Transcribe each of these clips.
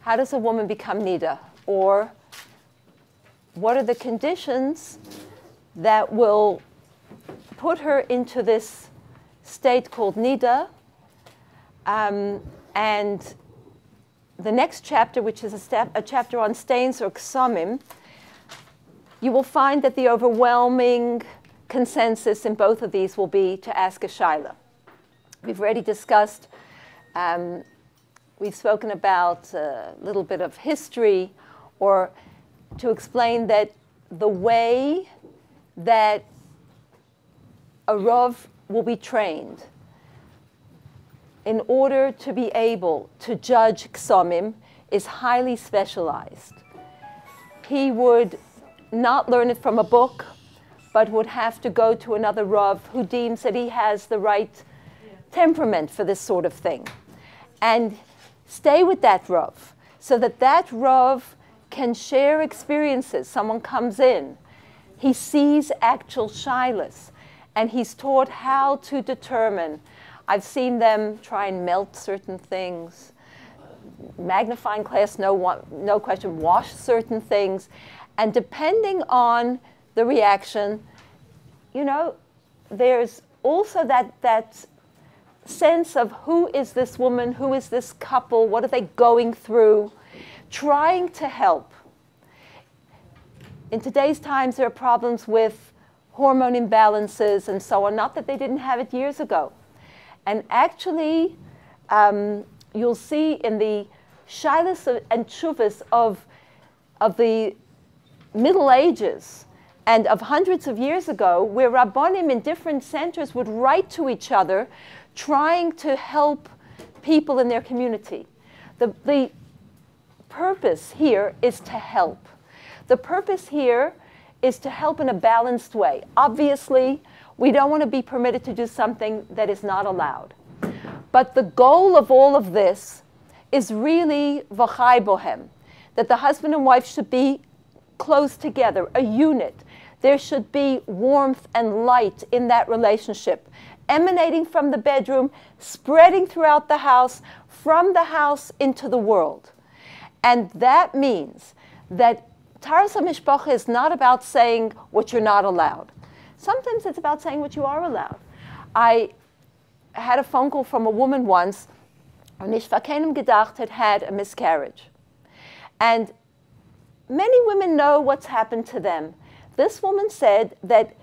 how does a woman become nida? Or what are the conditions that will put her into this state called nida? And the next chapter, which is a chapter on stains or ksomim, you will find that the overwhelming consensus in both of these will be to ask a shaila. We've already discussed, we've spoken about a little bit of history, or to explain that the way that a Rav will be trained in order to be able to judge ksomim is highly specialized. He would not learn it from a book, but would have to go to another Rav who deems that he has the right temperament for this sort of thing. And stay with that Rav, so that that Rav can share experiences. Someone comes in, he sees actual shilas, and he's taught how to determine. I've seen them try and melt certain things, magnifying glass, no question, wash certain things. And depending on the reaction, you know, there's also that sense of who is this woman, who is this couple, what are they going through, trying to help. In today's times, there are problems with hormone imbalances and so on, not that they didn't have it years ago. And actually, you'll see in the shilas and tshuvas of the Middle Ages and of hundreds of years ago, where Rabbonim in different centers would write to each other, trying to help people in their community. The purpose here is to help. The purpose here is to help in a balanced way. Obviously, we don't want to be permitted to do something that is not allowed. But the goal of all of this is really v'chai bohem, that the husband and wife should be close together, a unit. There should be warmth and light in that relationship, emanating from the bedroom, spreading throughout the house, from the house into the world. And that means that Taharas Hamishpacha is not about saying what you're not allowed. Sometimes it's about saying what you are allowed. I had a phone call from a woman once, Hamishpacha gedacht had a miscarriage. And many women know what's happened to them. This woman said that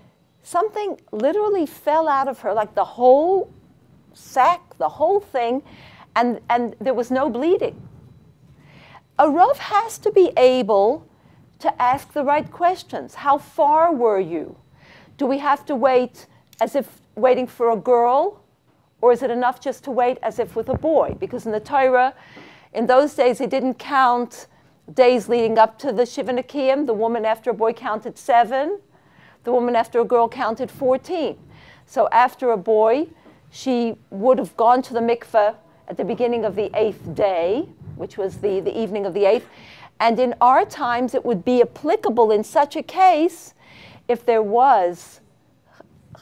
something literally fell out of her, like the whole sac, the whole thing, and there was no bleeding. A Rav has to be able to ask the right questions. How far were you? Do we have to wait as if waiting for a girl? Or is it enough just to wait as if with a boy? Because in the Torah, in those days, it didn't count days leading up to the Shiva Nekiyim. The woman after a boy counted 7. The woman after a girl counted 14. So after a boy, she would have gone to the mikveh at the beginning of the 8th day, which was the evening of the 8th. And in our times, it would be applicable in such a case if there was,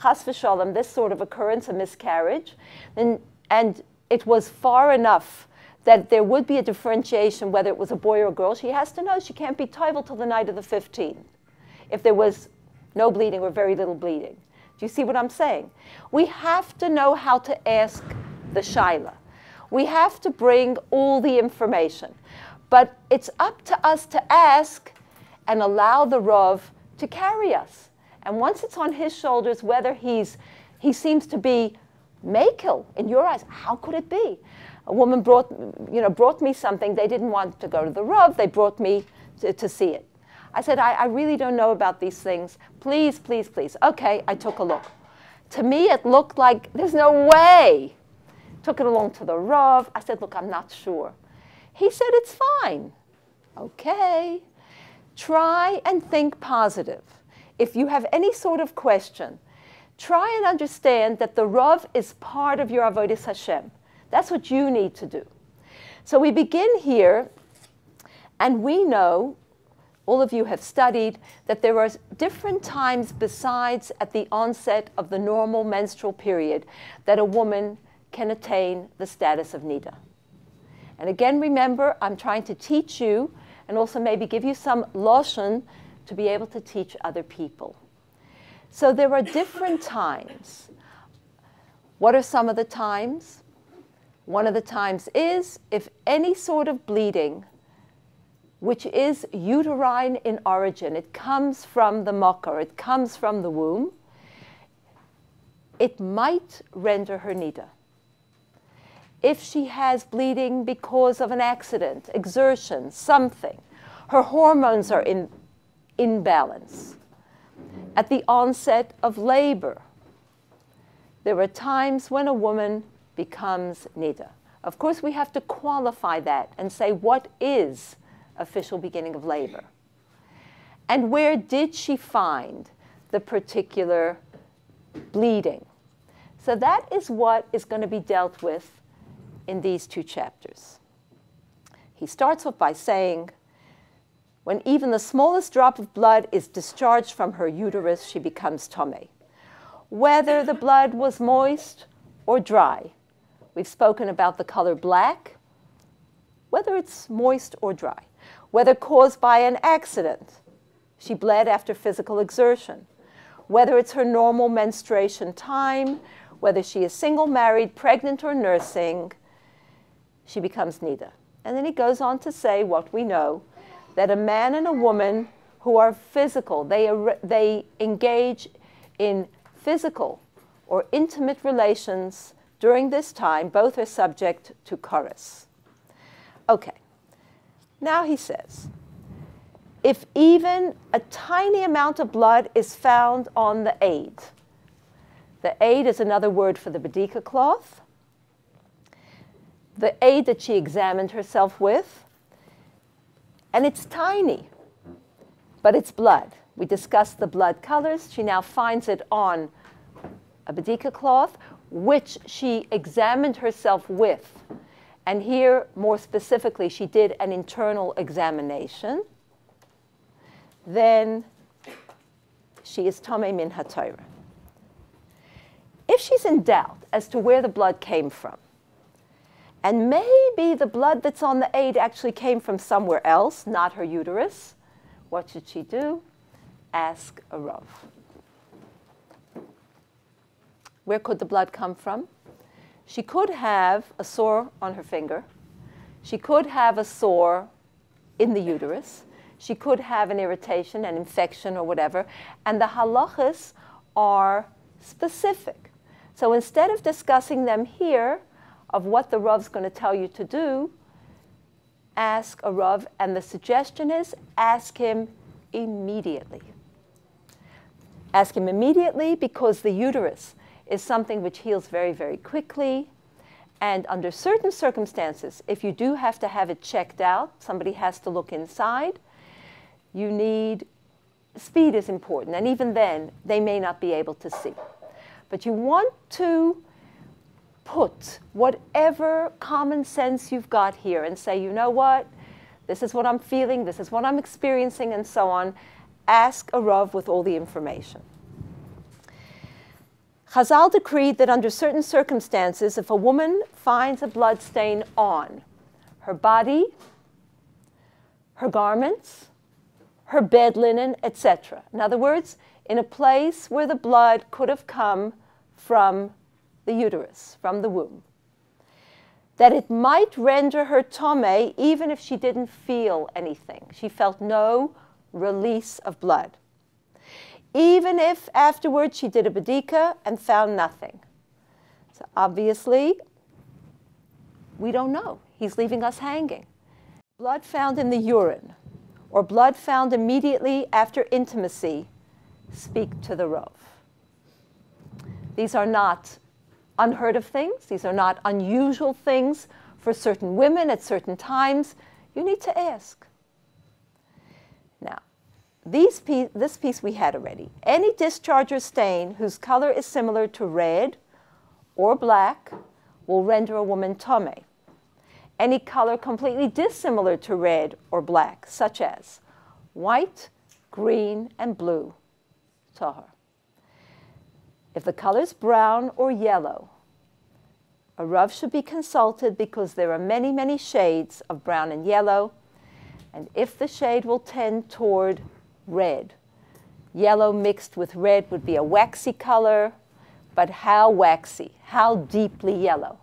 chas v'shalom, this sort of occurrence, a miscarriage, and it was far enough that there would be a differentiation whether it was a boy or a girl. She has to know she can't be toivel till the night of the 15th if there was no bleeding or very little bleeding. Do you see what I'm saying? We have to know how to ask the shaila. We have to bring all the information. But it's up to us to ask and allow the Rav to carry us. And once it's on his shoulders, whether he seems to be makil in your eyes, how could it be? A woman brought me something. They didn't want to go to the Rav. They brought me to see it. I said, I really don't know about these things. Please, please, please. Okay, I took a look. To me, it looked like there's no way. Took it along to the Rav. I said, look, I'm not sure. He said, it's fine. Okay. Try and think positive. If you have any sort of question, try and understand that the Rav is part of your Avodas Hashem. That's what you need to do. So we begin here, and we know, all of you have studied, that there are different times besides at the onset of the normal menstrual period that a woman can attain the status of nida. And again, remember, I'm trying to teach you and also maybe give you some lashon to be able to teach other people. So there are different times. What are some of the times? One of the times is if any sort of bleeding, which is uterine in origin, it comes from the makar, it comes from the womb, it might render her nida. If she has bleeding because of an accident, exertion, something, her hormones are in imbalance. At the onset of labor, there are times when a woman becomes nida. Of course, we have to qualify that and say, what is official beginning of labor? And where did she find the particular bleeding? So that is what is going to be dealt with in these two chapters. He starts off by saying, when even the smallest drop of blood is discharged from her uterus, she becomes tomei. Whether the blood was moist or dry. We've spoken about the color black, whether it's moist or dry. Whether caused by an accident, she bled after physical exertion. Whether it's her normal menstruation time, whether she is single, married, pregnant, or nursing, she becomes nida. And then he goes on to say what we know, that a man and a woman who are physical, they engage in physical or intimate relations during this time, both are subject to chorus. Okay, now he says, if even a tiny amount of blood is found on the aid is another word for the bedika cloth, the aid that she examined herself with, and it's tiny, but it's blood. We discussed the blood colors. She now finds it on a bedika cloth, which she examined herself with. And here, more specifically, she did an internal examination. Then she is tomei min haTorah. If she's in doubt as to where the blood came from, and maybe the blood that's on the aid actually came from somewhere else, not her uterus, what should she do? Ask a Rav. Where could the blood come from? She could have a sore on her finger. She could have a sore in the uterus. She could have an irritation, an infection, or whatever. And the halachas are specific. So instead of discussing them here, of what the Rav's going to tell you to do, ask a Rav. And the suggestion is, ask him immediately. Ask him immediately because the uterus is something which heals very, very quickly. And under certain circumstances, if you do have to have it checked out, somebody has to look inside, you need, speed is important. And even then, they may not be able to see. But you want to put whatever common sense you've got here and say, you know what, this is what I'm feeling, this is what I'm experiencing, and so on. Ask a Rav with all the information. Chazal decreed that under certain circumstances, if a woman finds a blood stain on her body, her garments, her bed linen, etc. In other words, in a place where the blood could have come from the uterus, from the womb, that it might render her tomei even if she didn't feel anything. She felt no release of blood. Even if afterwards she did a bedika and found nothing. So obviously, we don't know. He's leaving us hanging. Blood found in the urine or blood found immediately after intimacy, speak to the Rav. These are not unheard of things. These are not unusual things for certain women at certain times. You need to ask. Now, this piece we had already. Any discharge or stain whose color is similar to red or black will render a woman tomei. Any color completely dissimilar to red or black, such as white, green, and blue, tahar. If the color is brown or yellow, A Rav should be consulted because there are many, many shades of brown and yellow, and if the shade will tend toward red, yellow mixed with red would be a waxy color, but how waxy, how deeply yellow?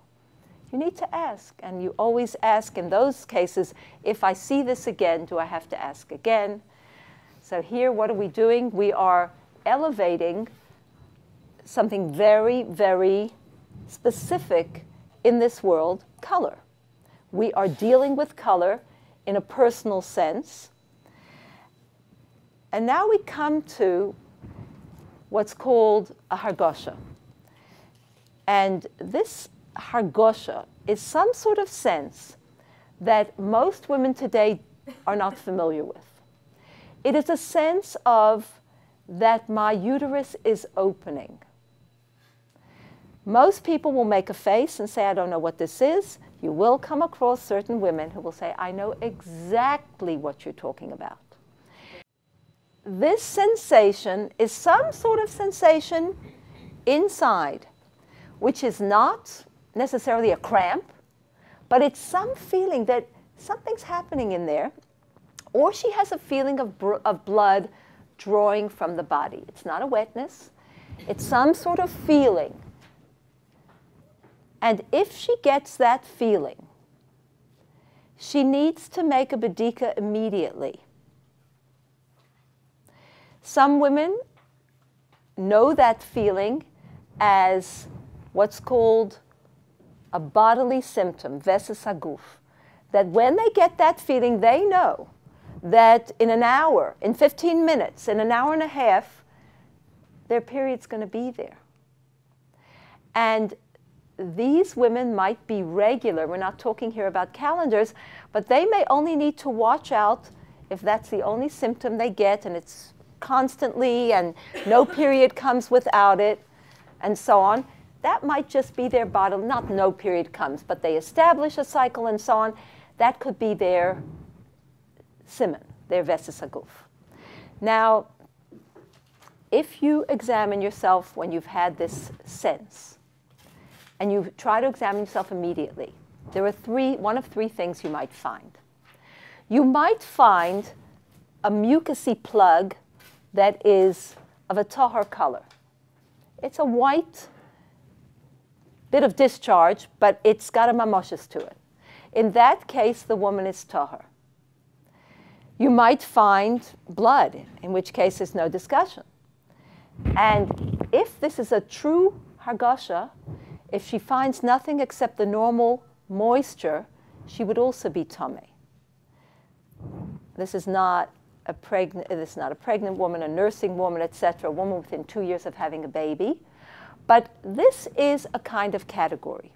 You need to ask, and you always ask in those cases, if I see this again, do I have to ask again? So here, what are we doing? We are elevating something very, very specific in this world, color. We are dealing with color in a personal sense. And now we come to what's called a hargosha. And this hargosha is some sort of sense that most women today are not familiar with. It is a sense of that my uterus is opening. Most people will make a face and say, I don't know what this is. You will come across certain women who will say, I know exactly what you're talking about. This sensation is some sort of sensation inside, which is not necessarily a cramp, but it's some feeling that something's happening in there, or she has a feeling of blood drawing from the body. It's not a wetness. It's some sort of feeling. And if she gets that feeling, she needs to make a bedika immediately. Some women know that feeling as what's called a bodily symptom, veses haguf, that when they get that feeling, they know that in an hour, in 15 minutes, in an hour and a half, their period's going to be there. And these women might be regular. We're not talking here about calendars, but they may only need to watch out if that's the only symptom they get and it's constantly and no period comes without it and so on. That might just be their bottom, not no period comes, but they establish a cycle and so on. That could be their siman, their veses haguf. Now, if you examine yourself when you've had this sense, and you try to examine yourself immediately, there are one of three things you might find. You might find a mucousy plug that is of a tahar color. It's a white bit of discharge, but it's got a mamoshes to it. In that case, the woman is tahar. You might find blood, in which case there's no discussion. And if this is a true hargasha, if she finds nothing except the normal moisture, she would also be tameh. This is not a pregnant woman, a nursing woman, etc., a woman within 2 years of having a baby. But this is a kind of category.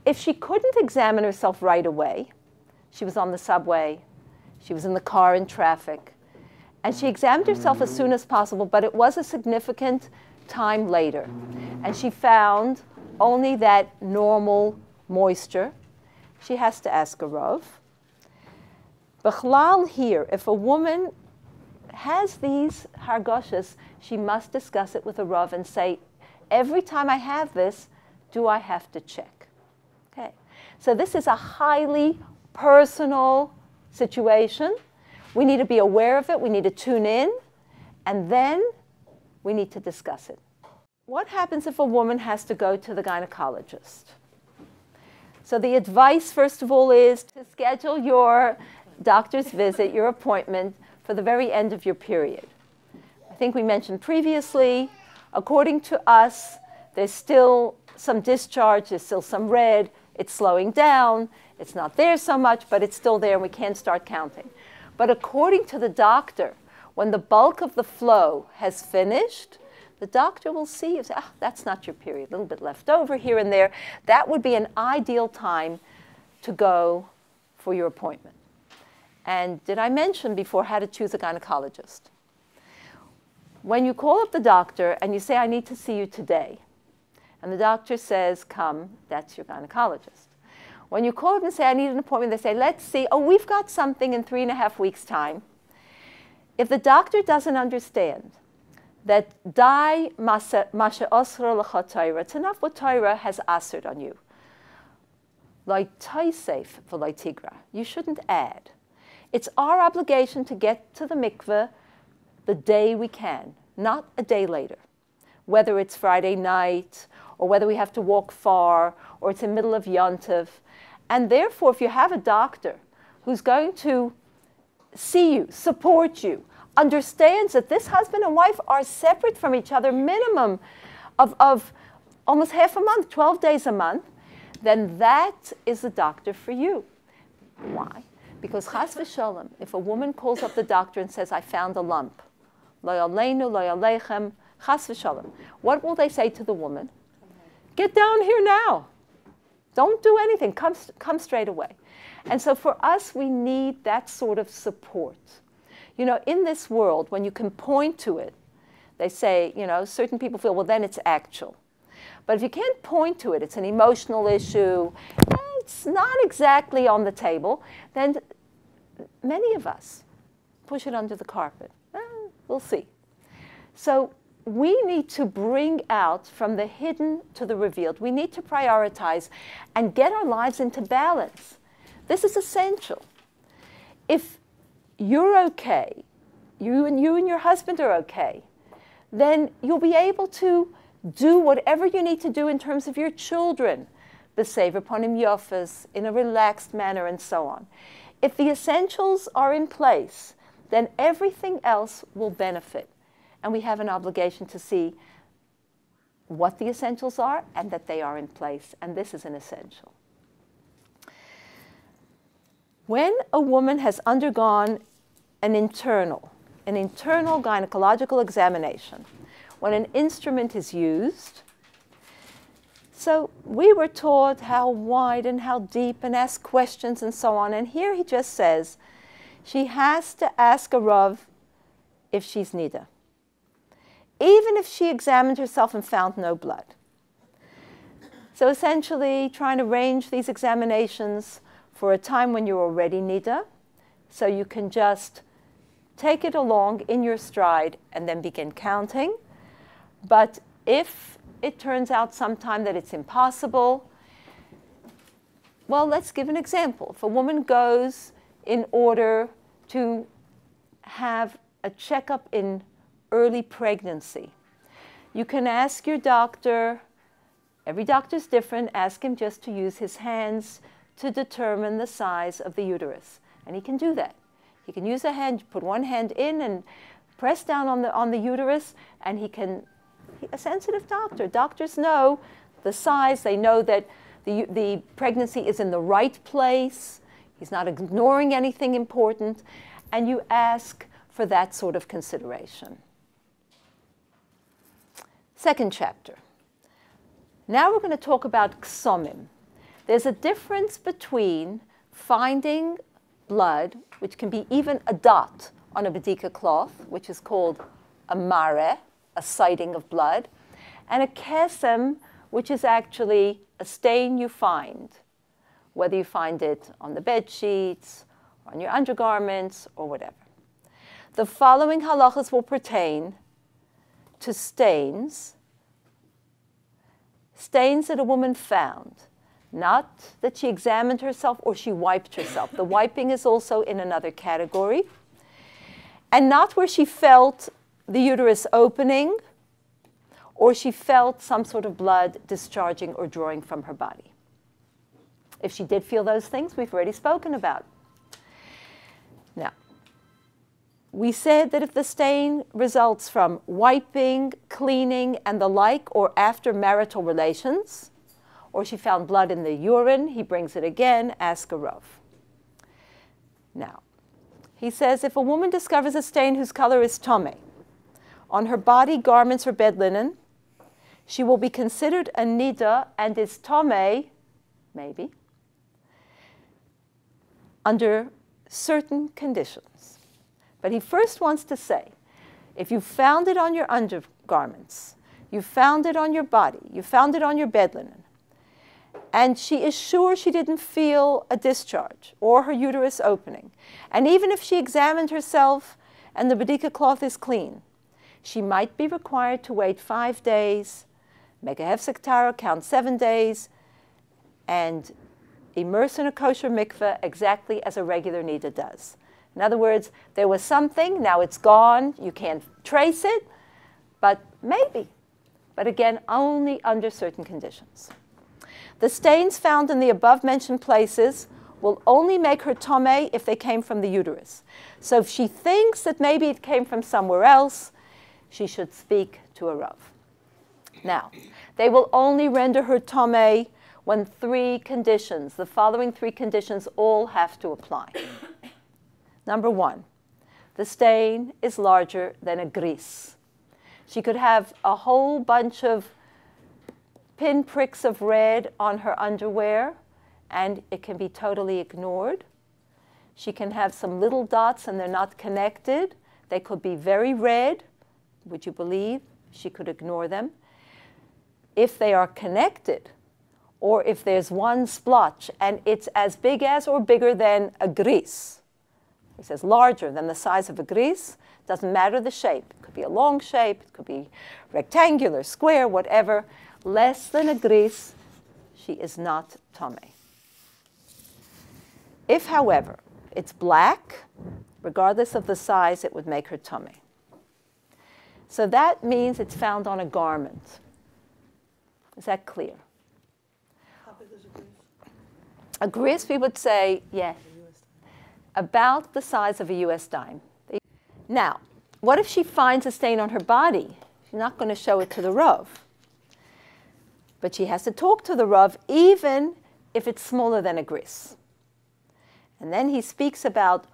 If she couldn't examine herself right away, she was on the subway, she was in the car in traffic, and she examined herself as soon as possible, but it was a significant time later, and she found only that normal moisture, she has to ask a Rav. B'chlal here, if a woman has these hargoshas, she must discuss it with a Rav and say, every time I have this, do I have to check? Okay. So this is a highly personal situation. We need to be aware of it, we need to tune in, and then we need to discuss it. What happens if a woman has to go to the gynecologist? So the advice, first of all, is to schedule your doctor's visit, your appointment, for the very end of your period. I think we mentioned previously, according to us, there's still some discharge, there's still some red, it's slowing down, it's not there so much, but it's still there and we can't start counting. But according to the doctor, when the bulk of the flow has finished, the doctor will see, that's not your period, a little bit left over here and there. That would be an ideal time to go for your appointment. And did I mention before how to choose a gynecologist? When you call up the doctor and you say, I need to see you today, and the doctor says, come, that's your gynecologist. When you call up and say, I need an appointment, they say, let's see, oh, we've got something in 3.5 weeks' time. If the doctor doesn't understand that dai masha osra l'cha Torah. It's enough what Torah has assered on you. Like taisef v'lai tigra. You shouldn't add. It's our obligation to get to the mikveh the day we can, not a day later. Whether it's Friday night, or whether we have to walk far, or it's in the middle of Yontiv. And therefore, if you have a doctor who's going to see you, support you, understands that this husband and wife are separate from each other, minimum of almost half a month, 12 days a month, then that is the doctor for you. Why? Because chas v'sholem, if a woman calls up the doctor and says, I found a lump, lo yaleinu, lo yalechem, chas v'sholem, what will they say to the woman? Get down here now. Don't do anything. Come straight away. And so for us, we need that sort of support. You know, in this world, when you can point to it, they say, you know, certain people feel, well, then it's actual. But if you can't point to it, it's an emotional issue, it's not exactly on the table, then many of us push it under the carpet. We'll see. So we need to bring out from the hidden to the revealed. We need to prioritize and get our lives into balance. This is essential. If you're okay, you and your husband are okay, then you'll be able to do whatever you need to do in terms of your children, b'sever ponim yofas, in a relaxed manner, and so on. If the essentials are in place, then everything else will benefit. And we have an obligation to see what the essentials are and that they are in place. And this is an essential. When a woman has undergone an internal gynecological examination, when an instrument is used, so we were taught how wide and how deep and ask questions and so on. And here he just says she has to ask a Rav if she's nida, even if she examined herself and found no blood. So essentially trying to arrange these examinations for a time when you're already nida, so you can just take it along in your stride and then begin counting. But if it turns out sometime that it's impossible, well, let's give an example. If a woman goes in order to have a checkup in early pregnancy, you can ask your doctor, every doctor's different, ask him just to use his hands to determine the size of the uterus. And he can do that. He can use a hand, put one hand in and press down on the uterus, and a sensitive doctor. Doctors know the size. They know that the pregnancy is in the right place. He's not ignoring anything important. And you ask for that sort of consideration. Second chapter. Now we're going to talk about ksomim. There's a difference between finding blood, which can be even a dot on a bedika cloth, which is called a mare, a sighting of blood, and a kesem, which is actually a stain you find, whether you find it on the bed sheets, on your undergarments, or whatever. The following halachas will pertain to stains that a woman found, not that she examined herself or she wiped herself. The wiping is also in another category. And not where she felt the uterus opening or she felt some sort of blood discharging or drawing from her body. If she did feel those things, we've already spoken about. Now, we said that if the stain results from wiping, cleaning, and the like, or after marital relations, or she found blood in the urine, he brings it again, ask a Rav. Now, he says if a woman discovers a stain whose color is tomei on her body, garments, or bed linen, she will be considered a nida and is tomei, maybe, under certain conditions. But he first wants to say, if you found it on your undergarments, you found it on your body, you found it on your bed linen, and she is sure she didn't feel a discharge or her uterus opening, and even if she examined herself and the bedika cloth is clean, she might be required to wait 5 days, make a hefsek tara, count 7 days, and immerse in a kosher mikveh exactly as a regular nida does. In other words, there was something, now it's gone, you can't trace it, but maybe. But again, only under certain conditions. The stains found in the above-mentioned places will only make her tomei if they came from the uterus. So if she thinks that maybe it came from somewhere else, she should speak to a rav. Now, they will only render her tomei when 3 conditions, the following 3 conditions, all have to apply. Number 1, the stain is larger than a gris. She could have a whole bunch of pinpricks of red on her underwear, and it can be totally ignored. She can have some little dots and they're not connected. They could be very red. Would you believe she could ignore them? If they are connected, or if there's one splotch and it's as big as or bigger than a gris, he says larger than the size of a gris, doesn't matter the shape. It could be a long shape, it could be rectangular, square, whatever. Less than a gris, she is not tomei. If, however, it's black, regardless of the size, it would make her tomei. So that means it's found on a garment. Is that clear? How big is a gris? A gris, we would say, yes, about the size of a US dime. Now, what if she finds a stain on her body? She's not going to show it to the Rav. But she has to talk to the Rav even if it's smaller than a gris. And then he speaks about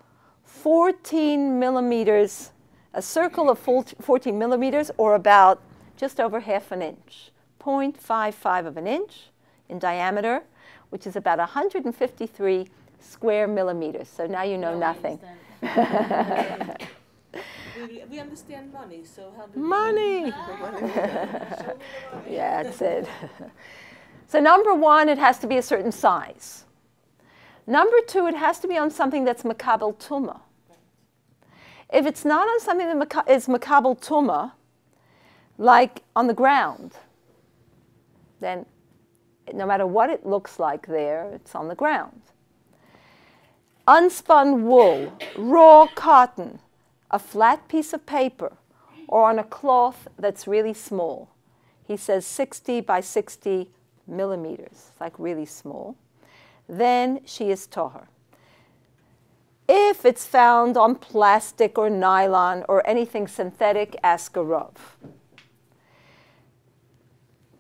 14 millimeters, a circle of 14 millimeters, or about just over half an inch, 0.55 of an inch in diameter, which is about 153 square millimeters. So now you know nothing. We understand money, so how do Money! money. Yeah, that's it. So number 1, it has to be a certain size. Number 2, it has to be on something that's makabel tumah. If it's not on something that is makabel tumah, like on the ground, then no matter what it looks like there, it's on the ground. Unspun wool, raw cotton, a flat piece of paper, or on a cloth that's really small. He says 60 by 60 millimeters. It's like really small. Then she is tahor. If it's found on plastic or nylon or anything synthetic, ask a rav.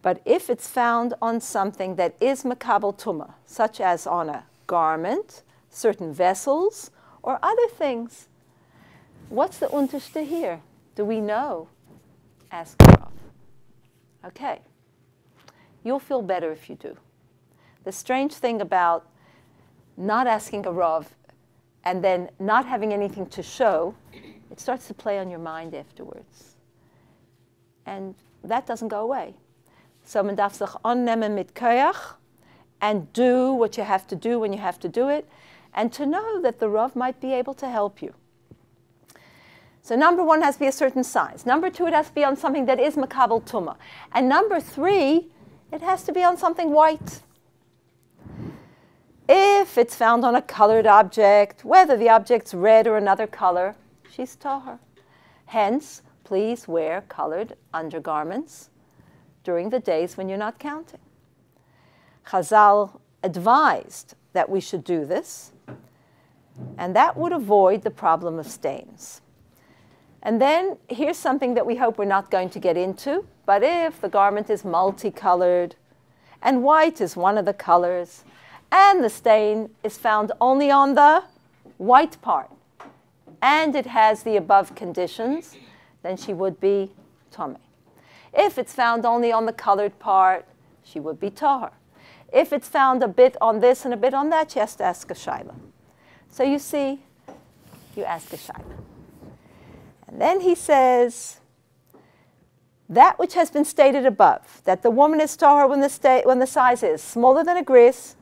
But if it's found on something that is makabel tumah, such as on a garment, certain vessels, or other things, what's the unterste here? Do we know? Ask a rav. Okay. You'll feel better if you do. The strange thing about not asking a rav and then not having anything to show, it starts to play on your mind afterwards. And that doesn't go away. So man darf sich annehmen mit koyach and do what you have to do when you have to do it, and to know that the rav might be able to help you. So number 1 has to be a certain size. Number 2, it has to be on something that is makabel tumah. And number 3, it has to be on something white. If it's found on a colored object, whether the object's red or another color, she's tahor. Hence, please wear colored undergarments during the days when you're not counting. Chazal advised that we should do this, and that would avoid the problem of stains. And then here's something that we hope we're not going to get into, but if the garment is multicolored, and white is one of the colors, and the stain is found only on the white part, and it has the above conditions, then she would be tomei. If it's found only on the colored part, she would be tahor. If it's found a bit on this and a bit on that, she has to ask a shaila. So you see, you ask a shaila. And then he says, that which has been stated above, that the woman is tahor when the size is smaller than a gris,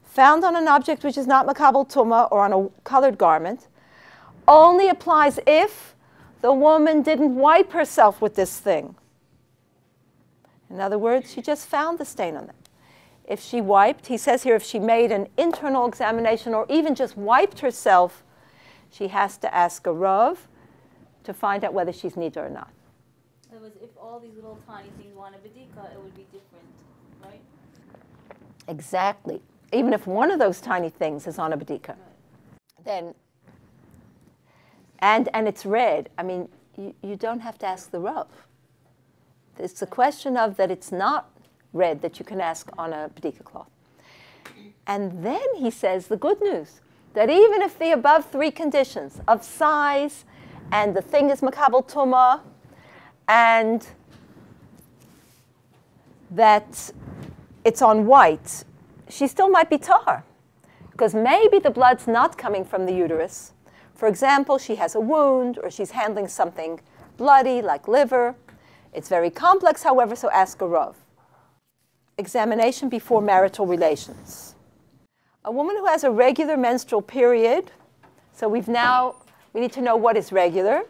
found on an object which is not makabel tumah or on a colored garment, only applies if the woman didn't wipe herself with this thing. In other words, she just found the stain on them. If she wiped, he says here, if she made an internal examination or even just wiped herself, she has to ask a Rav to find out whether she's nida or not. It was if all these little tiny things want a bedika, it would be different, right? Exactly. Even if one of those tiny things is on a bedika, Right. then, and it's red, I mean, you don't have to ask the Rav. It's a question of that it's not red that you can ask on a bedika cloth. And then he says the good news, that even if the above three conditions of size and the thing is makabel tumah and that it's on white, she still might be tahar. Because maybe the blood's not coming from the uterus. For example, she has a wound or she's handling something bloody like liver. It's very complex, however, so ask a Rav. Examination before marital relations. A woman who has a regular menstrual period, so we need to know what is regular.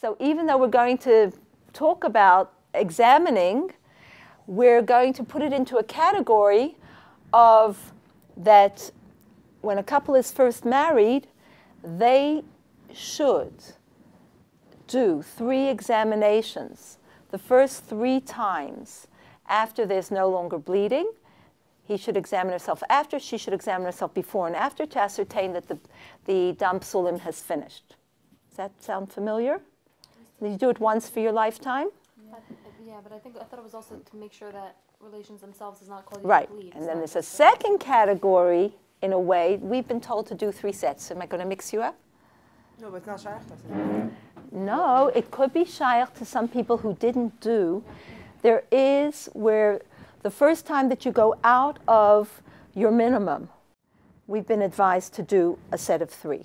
So even though we're going to talk about examining, we're going to put it into a category of that when a couple is first married, they should do 3 examinations the first 3 times after there's no longer bleeding. He should examine herself after, she should examine herself before and after to ascertain that the dam psulim has finished. Does that sound familiar? Did you do it once for your lifetime? Yeah, but I thought it was also to make sure that relations themselves is not causing you Right, to bleed. and then there's a second category, in a way, we've been told to do 3 sets. Am I going to mix you up? No, but it's not shaykh. No, it could be shaykh to some people who didn't do. There is where the first time that you go out of your minimum, we've been advised to do a set of 3.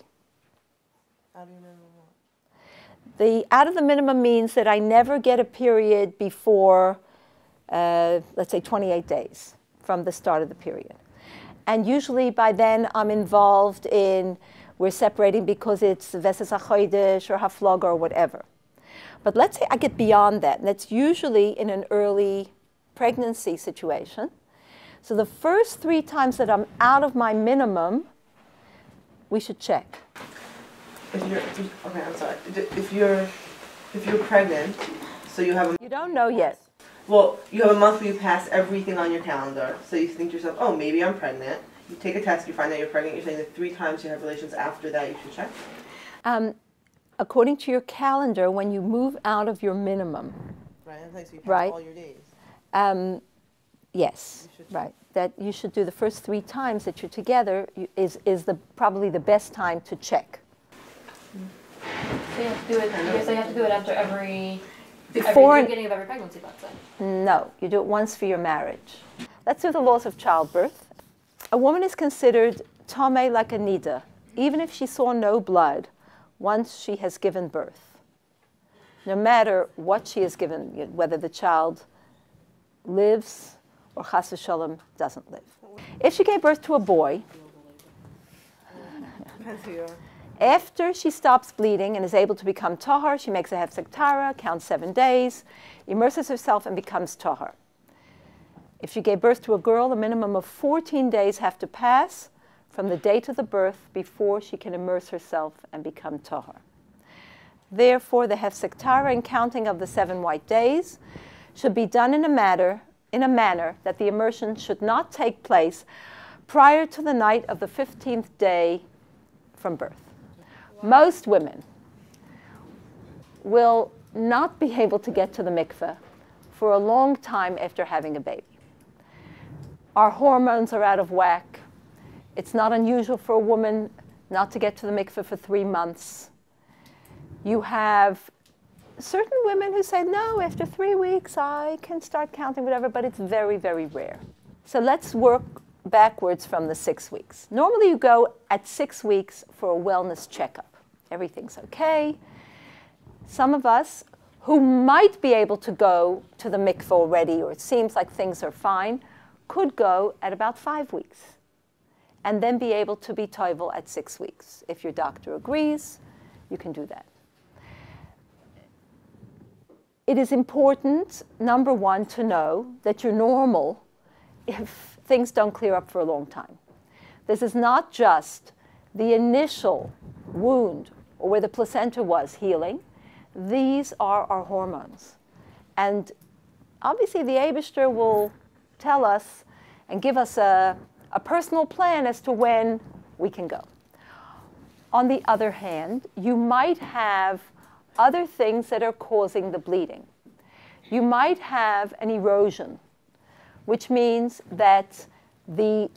How do you know what? The out of the minimum means that I never get a period before, let's say, 28 days from the start of the period. And usually by then I'm involved in, we're separating because it's Veses HaChodesh or Haflag or whatever. But let's say I get beyond that, and that's usually in an early pregnancy situation. So the first 3 times that I'm out of my minimum, we should check. Okay, I'm sorry. If you're pregnant, so you have You don't know yet. well, you have a month where you pass everything on your calendar. So you think to yourself, oh, maybe I'm pregnant. You take a test, you find out you're pregnant. You're saying that 3 times you have relations after that, you should check. According to your calendar, when you move out of your minimum, Right. So you pass Right. all your days. yes, right, that you should do the first 3 times that you're together is probably the best time to check. So you have to do it. So you have to do it after every beginning of every pregnancy, let's say. No, you do it once for your marriage. Let's do the laws of childbirth. A woman is considered tameh like a nida, even if she saw no blood once she has given birth. No matter what she has given, whether the child lives or chas v'shalom doesn't live. If she gave birth to a boy, Depends who you are. after she stops bleeding and is able to become tahar, she makes a hefsek tara, counts 7 days, immerses herself and becomes tahar. If she gave birth to a girl, a minimum of 14 days have to pass from the date of the birth before she can immerse herself and become tahar. Therefore, the hefsek tara and counting of the 7 white days should be done in a manner that the immersion should not take place prior to the night of the 15th day from birth. Most women will not be able to get to the mikveh for a long time after having a baby. Our hormones are out of whack. It's not unusual for a woman not to get to the mikveh for 3 months. You have certain women who say, no, after 3 weeks I can start counting, whatever, but it's very, very rare. So let's work backwards from the 6 weeks. Normally you go at 6 weeks for a wellness checkup. Everything's okay. Some of us who might be able to go to the mikveh already, or it seems like things are fine, could go at about 5 weeks and then be able to be toivel at 6 weeks. If your doctor agrees, you can do that. it is important, number one, to know that you're normal if things don't clear up for a long time. This is not just the initial wound or where the placenta was healing. These are our hormones. And obviously the Eibishter will tell us and give us a personal plan as to when we can go. On the other hand, you might have other things that are causing the bleeding. You might have an erosion, which means that a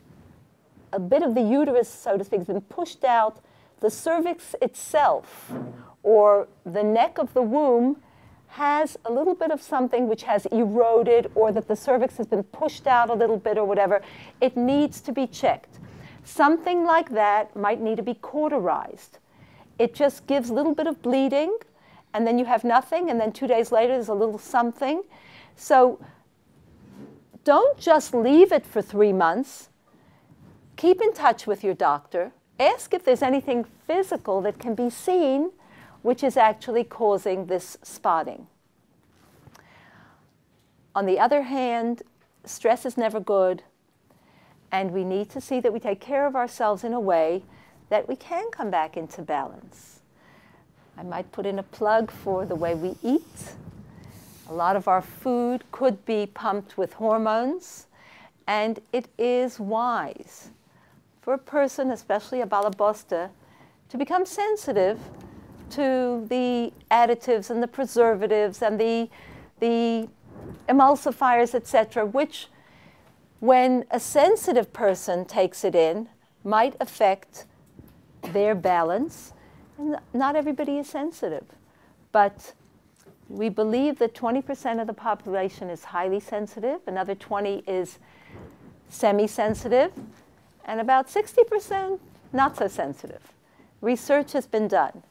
bit of the uterus, so to speak, has been pushed out. The cervix itself, or the neck of the womb, has a little bit of something which has eroded, or that the cervix has been pushed out a little bit or whatever. It needs to be checked. Something like that might need to be cauterized. It just gives a little bit of bleeding, and then you have nothing, and then 2 days later there's a little something. So don't just leave it for 3 months. Keep in touch with your doctor. Ask if there's anything physical that can be seen which is actually causing this spotting. On the other hand, stress is never good, and we need to see that we take care of ourselves in a way that we can come back into balance. I might put in a plug for the way we eat. A lot of our food could be pumped with hormones, and it is wise for a person, especially a balabosta, to become sensitive to the additives and the preservatives and the emulsifiers, etc., which, when a sensitive person takes it in, might affect their balance. And not everybody is sensitive, but we believe that 20% of the population is highly sensitive, another 20% is semi-sensitive, and about 60% not so sensitive. Research has been done.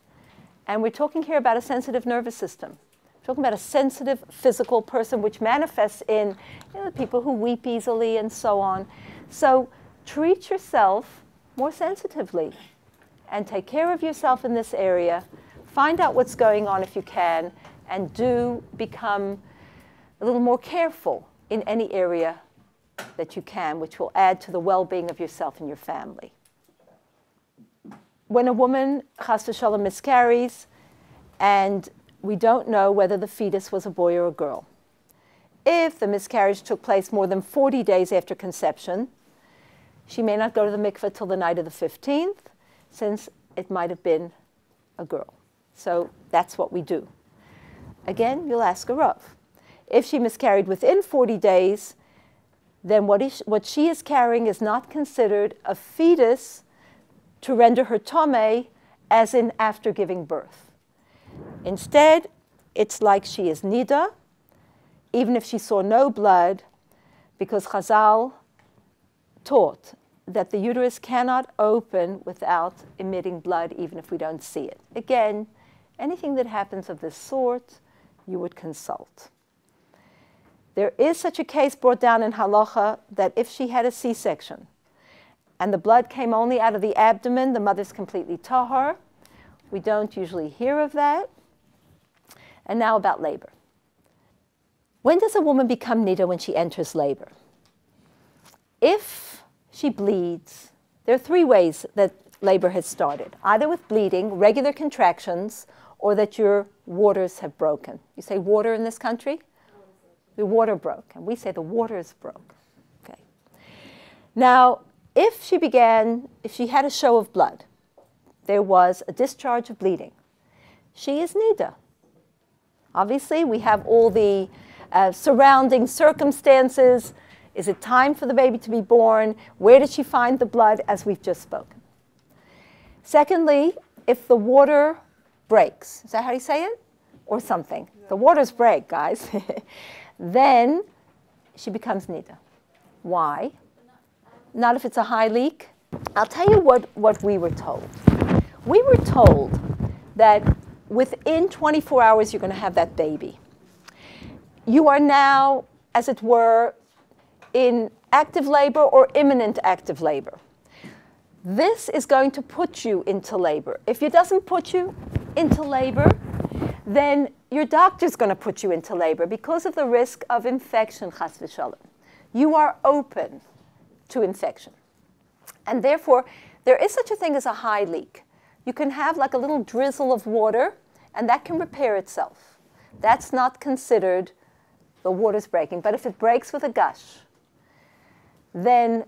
And we're talking here about a sensitive nervous system. We're talking about a sensitive physical person, which manifests in people who weep easily and so on. So treat yourself more sensitively and take care of yourself in this area. Find out what's going on if you can, and do become a little more careful in any area that you can, which will add to the well-being of yourself and your family. When a woman, chas v'shalom, miscarries, and we don't know whether the fetus was a boy or a girl, if the miscarriage took place more than 40 days after conception, she may not go to the mikveh till the night of the 15th, since it might have been a girl. So that's what we do. Again, you'll ask a Rav. If she miscarried within 40 days, then what she is carrying is not considered a fetus to render her tomei, as in after giving birth. Instead, it's like she is nida, even if she saw no blood, because Chazal taught that the uterus cannot open without emitting blood, even if we don't see it. Again, anything that happens of this sort, you would consult. There is such a case brought down in halacha that if she had a C-section and the blood came only out of the abdomen, the mother's completely tahar. We don't usually hear of that. And now about labor. When does a woman become nida when she enters labor? If she bleeds, there are 3 ways that labor has started. Either with bleeding, regular contractions, or that your waters have broken. You say water in this country? The water broke, and we say the waters broke. Okay. Now, if she had a show of blood, there was a discharge of bleeding, she is nida. Obviously, we have all the surrounding circumstances. Is it time for the baby to be born? Where did she find the blood, as we've just spoken? Secondly, if the water breaks, is that how you say it? Or something. Yeah. The waters break, guys. Then she becomes nida. Why? Not if it's a high leak. I'll tell you what we were told. We were told that within 24 hours you're going to have that baby. You are now, as it were, in active labor or imminent active labor. This is going to put you into labor. If it doesn't put you into labor, then your doctor's going to put you into labor because of the risk of infection, chas v'shalom. You are open to infection. And therefore, there is such a thing as a high leak. You can have like a little drizzle of water, and that can repair itself. That's not considered the water's breaking. But if it breaks with a gush, then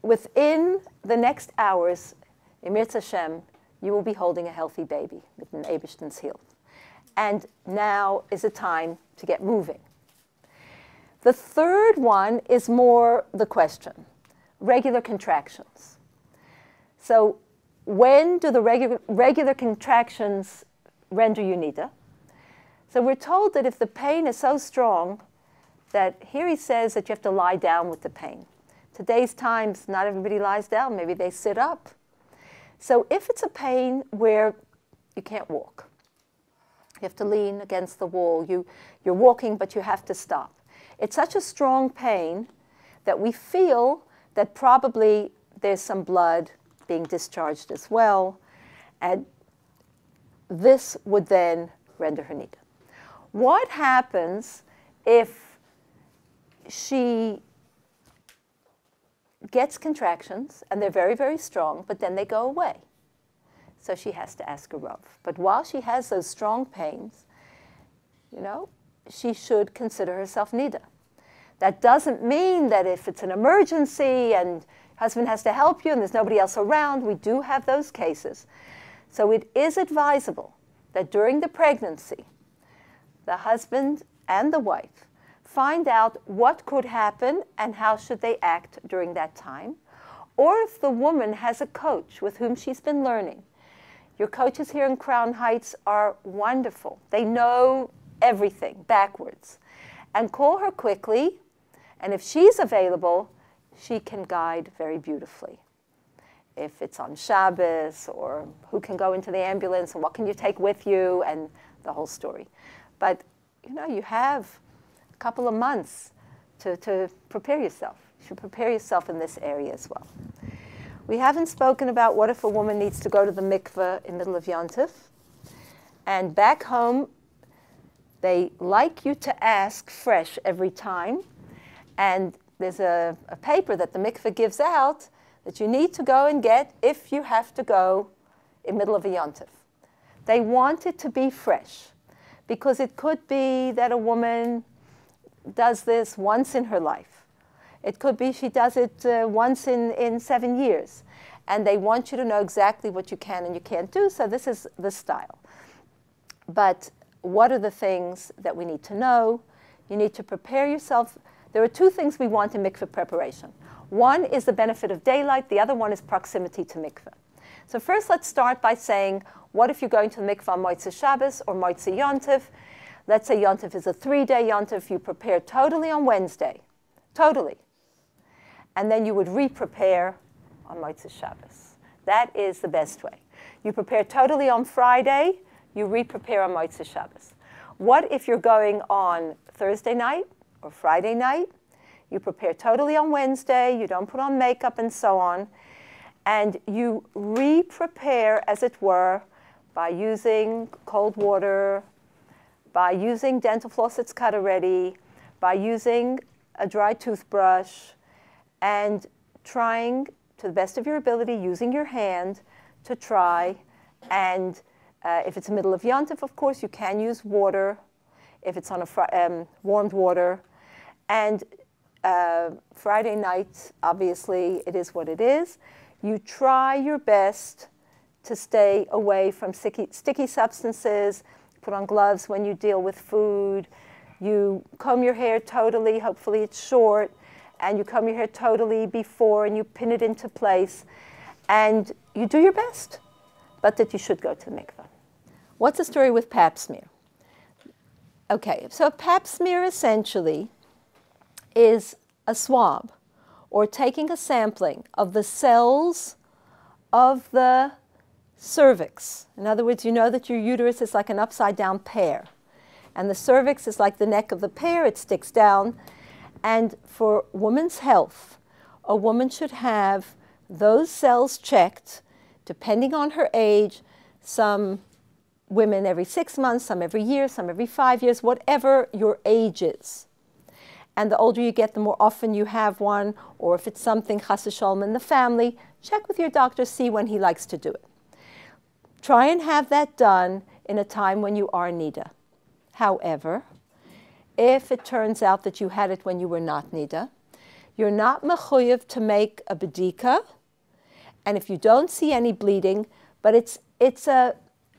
within the next hours, Emir Hashem, you will be holding a healthy baby with an Eibishten's heel. And now is the time to get moving. The third one is more the question, regular contractions. So when do the regular contractions render you nida? So we're told that if the pain is so strong that here he says that you have to lie down with the pain. Today's times, not everybody lies down. Maybe they sit up. So if it's a pain where you can't walk, you have to lean against the wall, you're walking but you have to stop. It's such a strong pain that we feel that probably there's some blood being discharged as well, and this would then render her nida. What happens if she gets contractions, and they're very, very strong, but then they go away? So she has to ask a Rav. But while she has those strong pains, she should consider herself nida. That doesn't mean that if it's an emergency and husband has to help you and there's nobody else around, we do have those cases. So it is advisable that during the pregnancy, the husband and the wife find out what could happen and how should they act during that time. Or if the woman has a coach with whom she's been learning. Your coaches here in Crown Heights are wonderful. They know everything backwards. And call her quickly, and if she's available, she can guide very beautifully. If it's on Shabbos, or who can go into the ambulance, and what can you take with you, and the whole story. But, you have a couple of months to prepare yourself. You should prepare yourself in this area as well. We haven't spoken about what if a woman needs to go to the mikveh in the middle of Yontif. And back home, they like you to ask fresh every time. And there's a paper that the mikveh gives out that you need to go and get if you have to go in the middle of a Yontif. They want it to be fresh, because it could be that a woman does this once in her life. It could be she does it once in 7 years. And they want you to know exactly what you can and you can't do, so this is the style. But what are the things that we need to know? You need to prepare yourself. There are two things we want in mikveh preparation. One is the benefit of daylight. The other one is proximity to mikveh. So first, let's start by saying, what if you're going to the mikveh on Motzei Shabbos or Motzei Yontif? Let's say Yontif is a 3-day Yontif. You prepare totally on Wednesday. Totally. And then you would re-prepare on Motzei Shabbos. That is the best way. You prepare totally on Friday. You re-prepare on Motzei Shabbos. What if you're going on Thursday night or Friday night? You prepare totally on Wednesday. You don't put on makeup and so on. And you re-prepare, as it were, by using cold water, by using dental floss that's cut already, by using a dry toothbrush, and trying, to the best of your ability, using your hand to try. And if it's the middle of Yontif, of course, you can use water. If it's on a warmed water. And Friday night, obviously, it is what it is. You try your best to stay away from sticky substances. Put on gloves when you deal with food. You comb your hair totally. Hopefully it's short. And you comb your hair totally before, and you pin it into place. And you do your best, but that you should go to the mikveh. What's the story with pap smear? Okay, so a pap smear essentially is a swab, or taking a sampling of the cells of the cervix. In other words, you know that your uterus is like an upside-down pear. And the cervix is like the neck of the pear. It sticks down. And for women's health, a woman should have those cells checked, depending on her age, some women every 6 months, some every year, some every 5 years, whatever your age is. And the older you get, the more often you have one, or if it's something chas v'shalom in the family, check with your doctor, see when he likes to do it. Try and have that done in a time when you are nida. However, if it turns out that you had it when you were not nida, you're not mechuyev to make a bedika, and if you don't see any bleeding, but it's a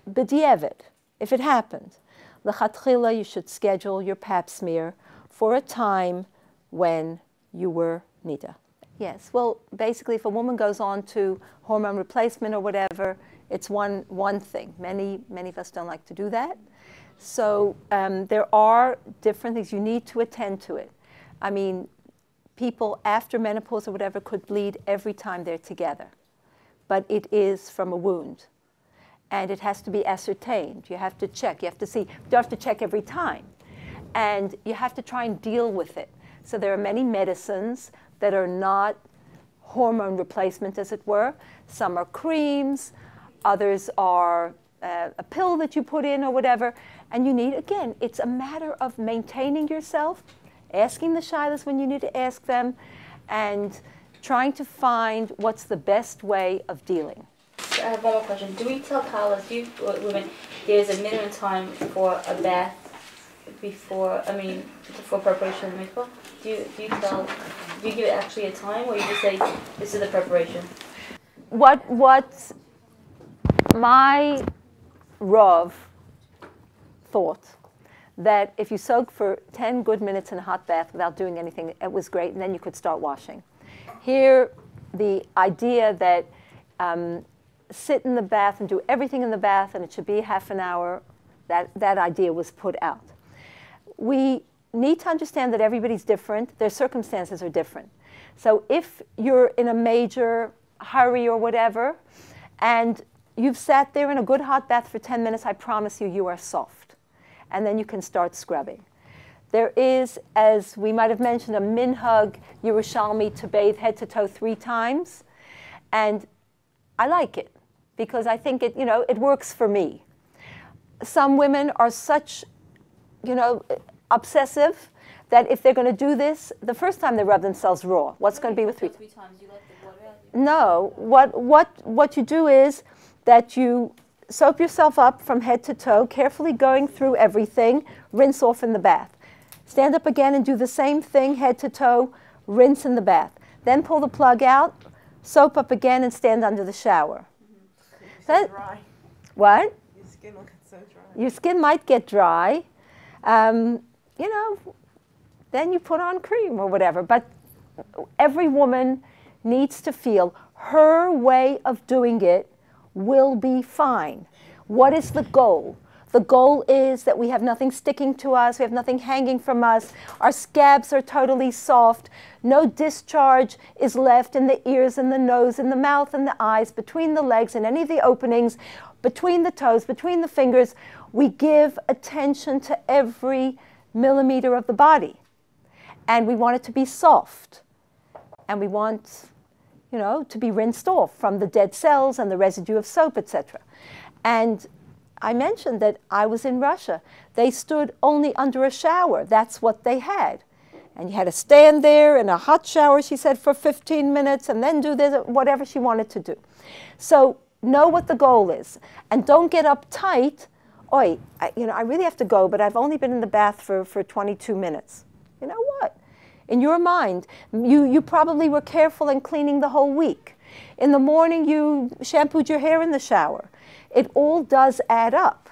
b'di'evet, if it happened, l'chatchila, you should schedule your pap smear for a time when you were nida. Yes, well, basically, if a woman goes on to hormone replacement or whatever, it's one thing. Many of us don't like to do that. So there are different things. You need to attend to it. I mean, people after menopause or whatever could bleed every time they're together. But it is from a wound. And it has to be ascertained. You have to check. You have to see. You don't have to check every time. And you have to try and deal with it. So there are many medicines that are not hormone replacement, as it were. Some are creams. Others are a pill that you put in or whatever. And you need, again, it's a matter of maintaining yourself, asking the shaylas when you need to ask them, and trying to find what's the best way of dealing. I have one more question. Do we tell Taharas, women, there's a minimum time for a bath before preparation of the mikvah? Do you give it actually a time, or you just say, this is the preparation? What my Rav thought, that if you soak for 10 good minutes in a hot bath without doing anything, it was great, and then you could start washing. Here, the idea that sit in the bath and do everything in the bath and it should be half an hour, that idea was put out. We need to understand that everybody's different. Their circumstances are different. So if you're in a major hurry or whatever, and you've sat there in a good hot bath for 10 minutes, I promise you, you are soft. And then you can start scrubbing. There is, as we might have mentioned, a minhag Yerushalmi to bathe head to toe 3 times. And I like it because I think it works for me. Some women are such, obsessive that if they're going to do this, the first time they rub themselves raw, what's going to be with 3 times? You let the water out? No. What you do is that you soap yourself up from head to toe, carefully going through everything, rinse off in the bath. Stand up again and do the same thing, head to toe, rinse in the bath. Then pull the plug out, soap up again, and stand under the shower. You're dry. What? Your skin will get so dry. Your skin might get dry. Then you put on cream or whatever. But every woman needs to feel her way of doing it will be fine. What is the goal? The goal is that we have nothing sticking to us, we have nothing hanging from us, our scabs are totally soft, no discharge is left in the ears and the nose and the mouth and the eyes, between the legs and any of the openings, between the toes, between the fingers. We give attention to every millimeter of the body. And we want it to be soft. And we want, to be rinsed off from the dead cells and the residue of soap, etc. And I mentioned that I was in Russia. They stood only under a shower. That's what they had. And you had to stand there in a hot shower, she said, for 15 minutes and then do this, whatever she wanted to do. So know what the goal is. And don't get uptight. I really have to go, but I've only been in the bath for 22 minutes. You know what? In your mind, you probably were careful in cleaning the whole week. In the morning, you shampooed your hair in the shower. It all does add up.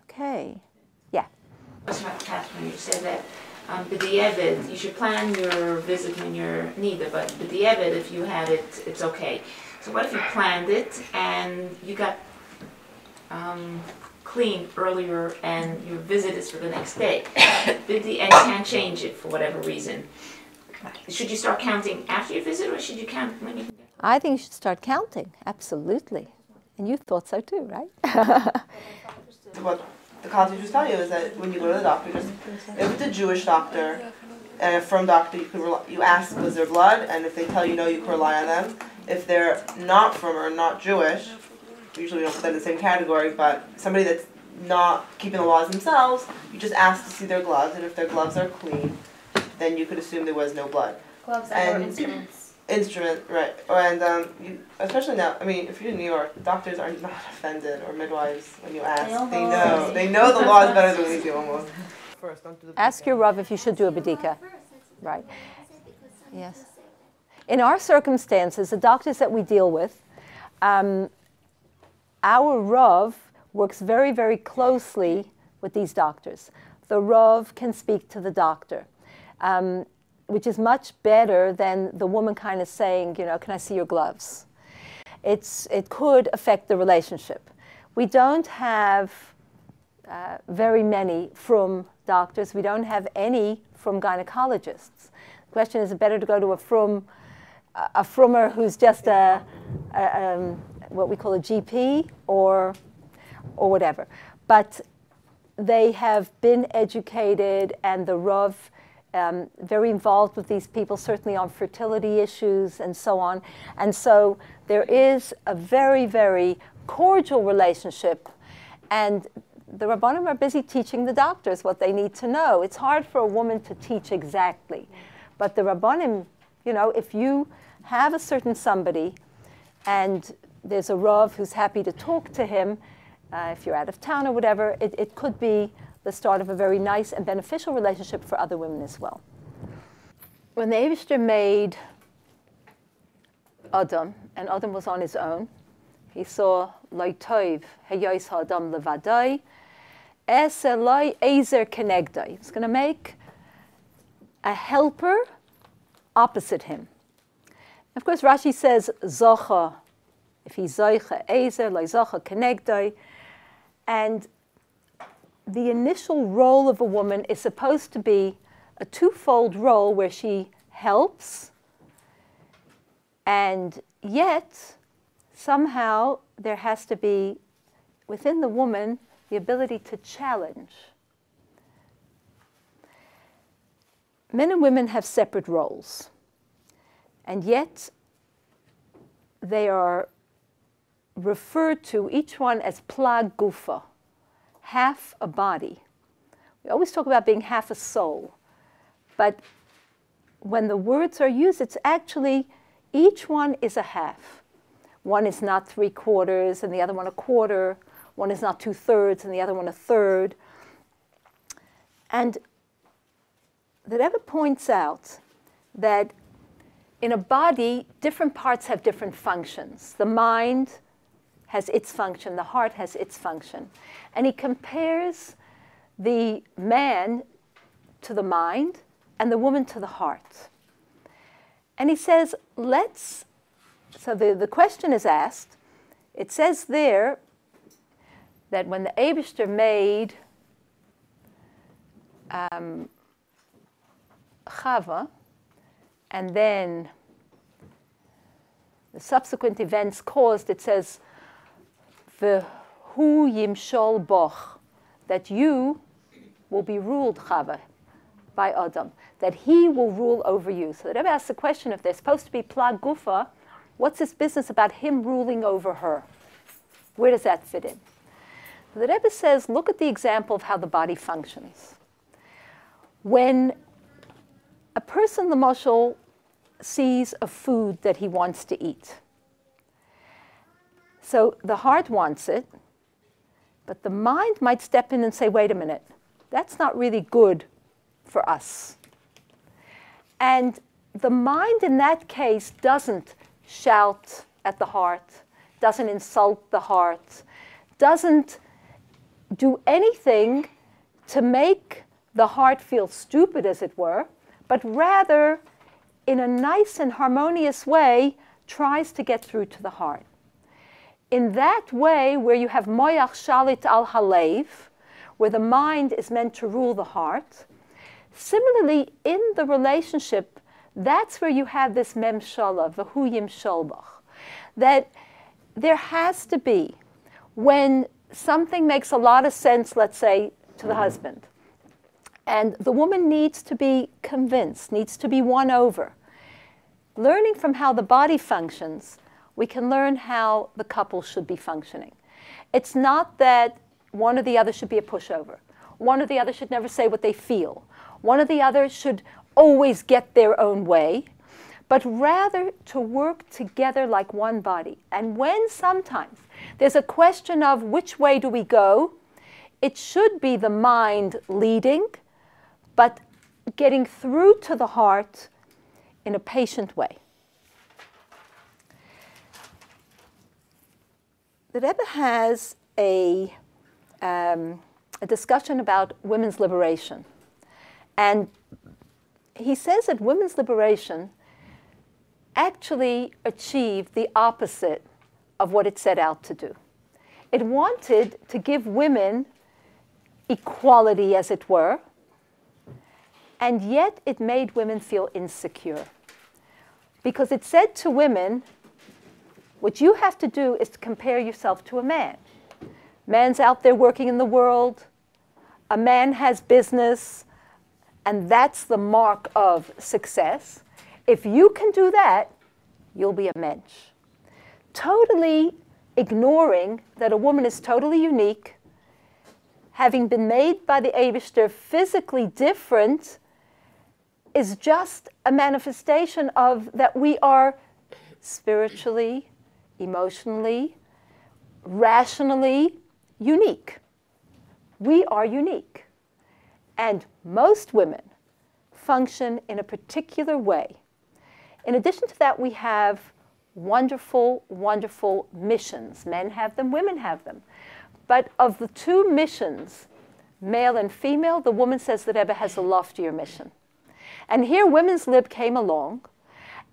Okay. Yeah. Catherine, you said that b'di'evet, you should plan your visit when you're nida, but b'di'evet, if you had it, it's okay. So what if you planned it and you got clean earlier and your visit is for the next day, and you can't change it for whatever reason? Should you start counting after your visit, or should you count when you can get? I think you should start counting, absolutely. And you thought so too, right? What the college teachers tell you is that when you go to the doctor, just if it's a Jewish doctor and a firm doctor, you ask, was there blood? And if they tell you no, you can rely on them. If they're not firm or not Jewish, usually we don't put them in the same category, but somebody that's not keeping the laws themselves, you just ask to see their gloves, and if their gloves are clean, then you could assume there was no blood. Gloves And- or instruments. Instrument, right. And you, especially now, I mean, if you're in New York, doctors are not offended, or midwives, when you ask. They know the laws better than we do almost. First, don't do the Ask your Rav if you should do a Badika. Right. Yes. In our circumstances, the doctors that we deal with, our Rav works very, very closely with these doctors. The Rav can speak to the doctor, which is much better than the woman kind of saying, you know, can I see your gloves? It could affect the relationship. We don't have very many from doctors. We don't have any from gynecologists. The question is, it better to go to a frummer who's just what we call a GP or whatever. But they have been educated, and the Rav very involved with these people, certainly on fertility issues and so on. And so there is a very, very cordial relationship, and the Rabbanim are busy teaching the doctors what they need to know. It's hard for a woman to teach exactly, but the Rabbanim, you know, if you have a certain somebody and there's a Rav who's happy to talk to him, if you're out of town or whatever, it could be the start of a very nice and beneficial relationship for other women as well. When the Eibishter made Adam, and Adam was on his own, he saw Loi Tov Heyos Ha'adam Levadai, Es Eloi Ezer Kenegdai. He was going to make a helper opposite him. Of course, Rashi says Zocha, if he's Zocha Ezer, Loi Zocha Kenegdai, and the initial role of a woman is supposed to be a twofold role where she helps, and yet somehow there has to be within the woman the ability to challenge. Men and women have separate roles, and yet they are referred to, each one, as plag gufa, half a body. We always talk about being half a soul, but when the words are used, it's actually each one is a half. One is not 3/4 and the other one 1/4. One is not 2/3 and the other one 1/3. And the Rebbe points out that in a body, different parts have different functions. The mind has its function, the heart has its function. And he compares the man to the mind and the woman to the heart. And he says, so the question is asked, it says there that when the Eibishter made Chava, and then the subsequent events caused, it says, V'hu yimshol boch, that you will be ruled, Chava, by Adam, that he will rule over you. So the Rebbe asks the question, if they're supposed to be plag gufa, what's this business about him ruling over her? Where does that fit in? The Rebbe says, look at the example of how the body functions. When a person, the mashal, sees a food that he wants to eat, so the heart wants it, but the mind might step in and say, wait a minute, that's not really good for us. And the mind in that case doesn't shout at the heart, doesn't insult the heart, doesn't do anything to make the heart feel stupid, as it were, but rather, in a nice and harmonious way, tries to get through to the heart. In that way, where you have moyach shalit al halev, where the mind is meant to rule the heart, similarly, in the relationship, that's where you have this memshala, v'hu yimshol bach, that there has to be, when something makes a lot of sense, let's say, to the husband, and the woman needs to be convinced, needs to be won over. Learning from how the body functions, we can learn how the couple should be functioning. It's not that one or the other should be a pushover. One or the other should never say what they feel. One or the other should always get their own way, but rather to work together like one body. And when sometimes there's a question of which way do we go, it should be the mind leading, but getting through to the heart in a patient way. The Rebbe has a discussion about women's liberation. And he says that women's liberation actually achieved the opposite of what it set out to do. It wanted to give women equality, as it were, and yet it made women feel insecure. Because it said to women, what you have to do is to compare yourself to a man. Man's out there working in the world. A man has business, and that's the mark of success. If you can do that, you'll be a mensch. Totally ignoring that a woman is totally unique, having been made by the Eibishter physically different, is just a manifestation of that we are spiritually, emotionally, rationally unique. We are unique. And most women function in a particular way. In addition to that, we have wonderful, wonderful missions. Men have them, women have them. But of the two missions, male and female, the woman says that Rebbe has a loftier mission. And here Women's Lib came along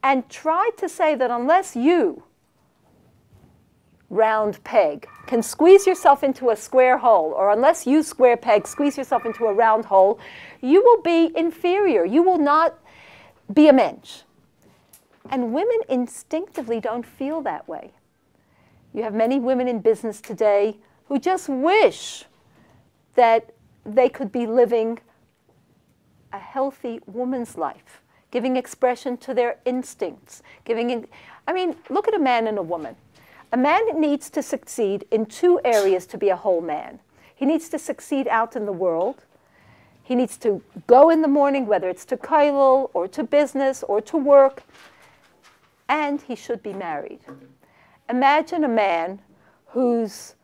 and tried to say that unless you, round peg, can squeeze yourself into a square hole, or unless you, square peg, squeeze yourself into a round hole, you will be inferior. You will not be a mensch. And women instinctively don't feel that way. You have many women in business today who just wish that they could be living a healthy woman's life, giving expression to their instincts, look at a man and a woman. A man needs to succeed in two areas to be a whole man. He needs to succeed out in the world. He needs to go in the morning, whether it's to kollel or to business or to work, and he should be married. Imagine a man who's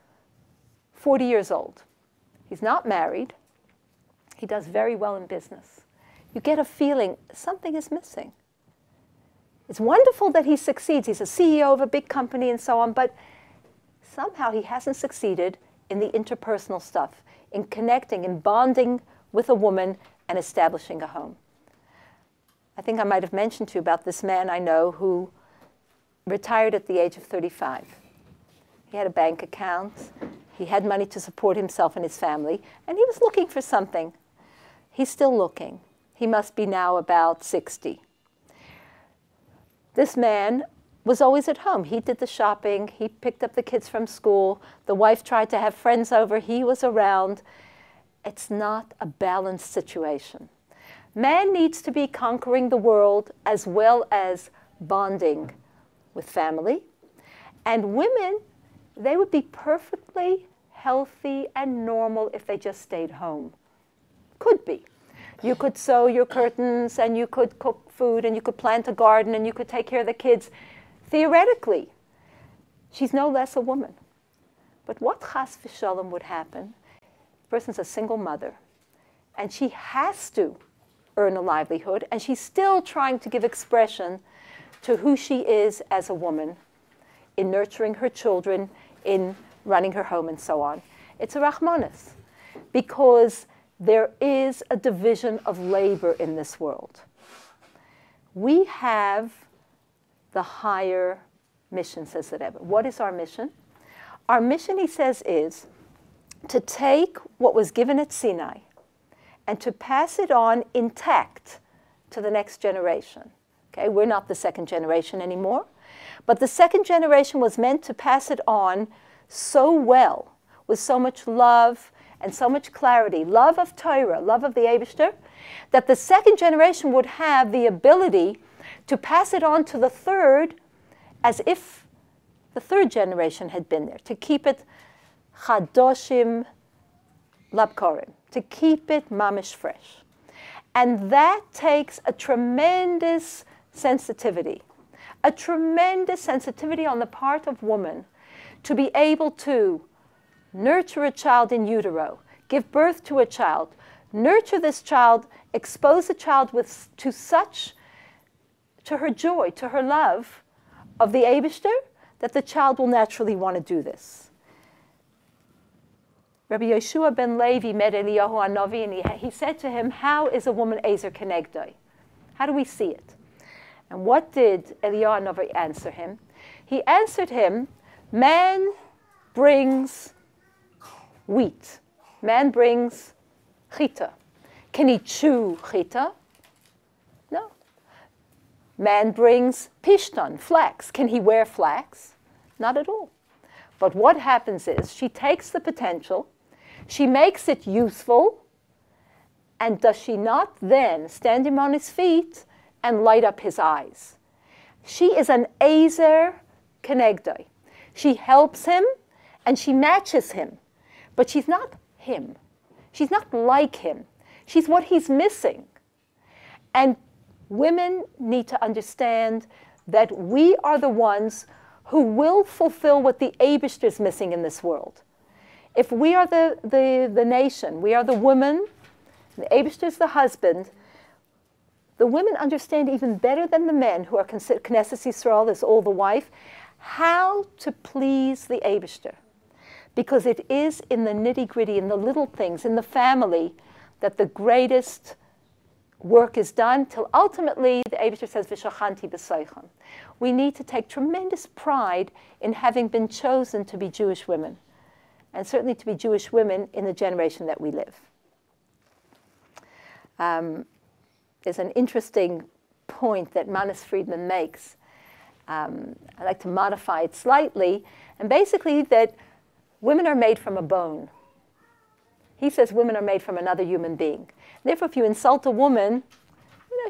40 years old. He's not married. He does very well in business. You get a feeling something is missing. It's wonderful that he succeeds. He's a CEO of a big company and so on, but somehow he hasn't succeeded in the interpersonal stuff, in connecting and bonding with a woman and establishing a home. I think I might have mentioned to you about this man I know who retired at the age of 35. He had a bank account. He had money to support himself and his family, and he was looking for something. He's still looking. He must be now about 60. This man was always at home. He did the shopping. He picked up the kids from school. The wife tried to have friends over. He was around. It's not a balanced situation. Man needs to be conquering the world as well as bonding with family. And women, they would be perfectly healthy and normal if they just stayed home. Could be. You could sew your curtains, and you could cook food, and you could plant a garden, and you could take care of the kids. Theoretically, she's no less a woman. But what chas v'shalom would happen? The person's a single mother, and she has to earn a livelihood, and she's still trying to give expression to who she is as a woman in nurturing her children, in running her home, and so on. It's a rachmanis, because there is a division of labor in this world. We have the higher mission, says the Rebbe. What is our mission? Our mission, he says, is to take what was given at Sinai and to pass it on intact to the next generation. Okay, we're not the second generation anymore, but the second generation was meant to pass it on so well, with so much love and so much clarity, love of Torah, love of the Eibishter, that the second generation would have the ability to pass it on to the third as if the third generation had been there, to keep it chadoshim labkorim, to keep it mamish fresh. And that takes a tremendous sensitivity on the part of woman to be able to nurture a child in utero, give birth to a child, nurture this child, expose the child to her joy, to her love of the Eibishter, that the child will naturally want to do this. Rabbi Yeshua ben Levi met Eliyahu Hanavi, and he said to him, how is a woman Ezer Kenegdoi? How do we see it? And what did Eliyahu Hanavi answer him? He answered him, man brings wheat. Man brings chita. Can he chew chita? No. Man brings pishtan, flax. Can he wear flax? Not at all. But what happens is she takes the potential, she makes it useful, and does she not then stand him on his feet and light up his eyes? She is an Ezer Kenegdoi. She helps him and she matches him, but she's not him. She's not like him. She's what he's missing. And women need to understand that we are the ones who will fulfill what the Eibishter is missing in this world. If we are the nation, we are the woman, the Eibishter is the husband, the women understand even better than the men who are Knesset Yisrael, is all the wife, how to please the Eibishter. Because it is in the nitty-gritty, in the little things, in the family, that the greatest work is done, till ultimately the Eibishter says, V'shachanti b'soichem. We need to take tremendous pride in having been chosen to be Jewish women, and certainly to be Jewish women in the generation that we live. There's an interesting point that Manis Friedman makes. I'd like to modify it slightly, and basically that women are made from a bone. He says women are made from another human being. Therefore, if you insult a woman,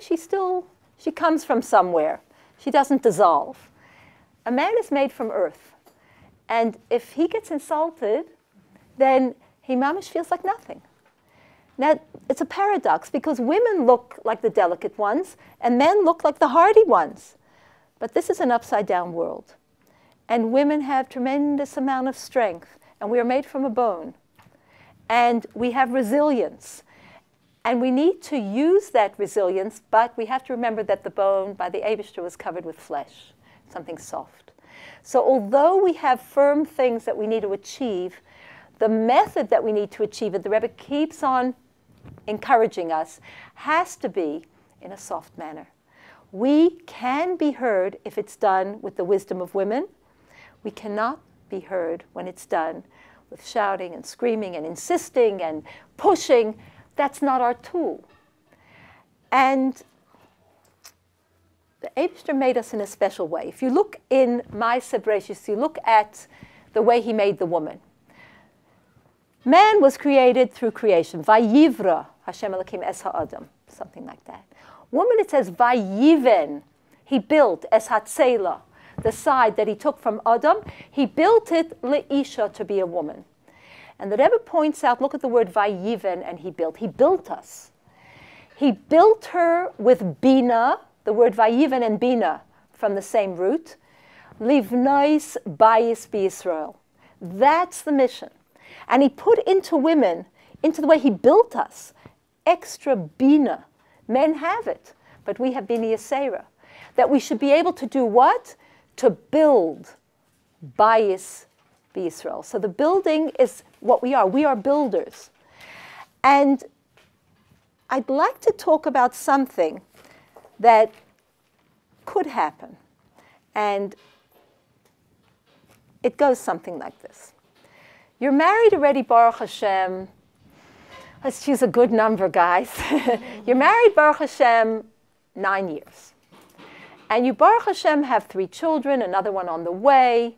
she comes from somewhere. She doesn't dissolve. A man is made from earth. And if he gets insulted, then he mamish feels like nothing. Now, it's a paradox because women look like the delicate ones and men look like the hardy ones. But this is an upside-down world. And women have tremendous amount of strength, and we are made from a bone. And we have resilience. And we need to use that resilience, but we have to remember that the bone by the Eibishter was covered with flesh, something soft. So although we have firm things that we need to achieve, the method that we need to achieve it, the Rebbe keeps on encouraging us, has to be in a soft manner. We can be heard if it's done with the wisdom of women. We cannot be heard when it's done with shouting and screaming and insisting and pushing. That's not our tool. And the Eibishter made us in a special way. If you look in Ma'aseh Bereishis, you look at the way he made the woman. Man was created through creation. Vayivra Hashem Elokim es ha'adam, something like that. Woman, it says vayiven. He built es hatzela, the side that he took from Adam. He built it leisha, to be a woman. And the Rebbe points out, look at the word vayiven, and he built. He built us. He built her with bina, the word vayiven and bina from the same root. Livnais bayis b'Yisrael. That's the mission. And he put into women, into the way he built us, extra bina. Men have it, but we have bina yasera. That we should be able to do what? To build bayis b'Yisrael. So the building is what we are. We are builders. And I'd like to talk about something that could happen. And it goes something like this. You're married already, Baruch Hashem. Let's choose a good number, guys. You're married, Baruch Hashem, 9 years. And you, Baruch Hashem, have 3 children, another one on the way.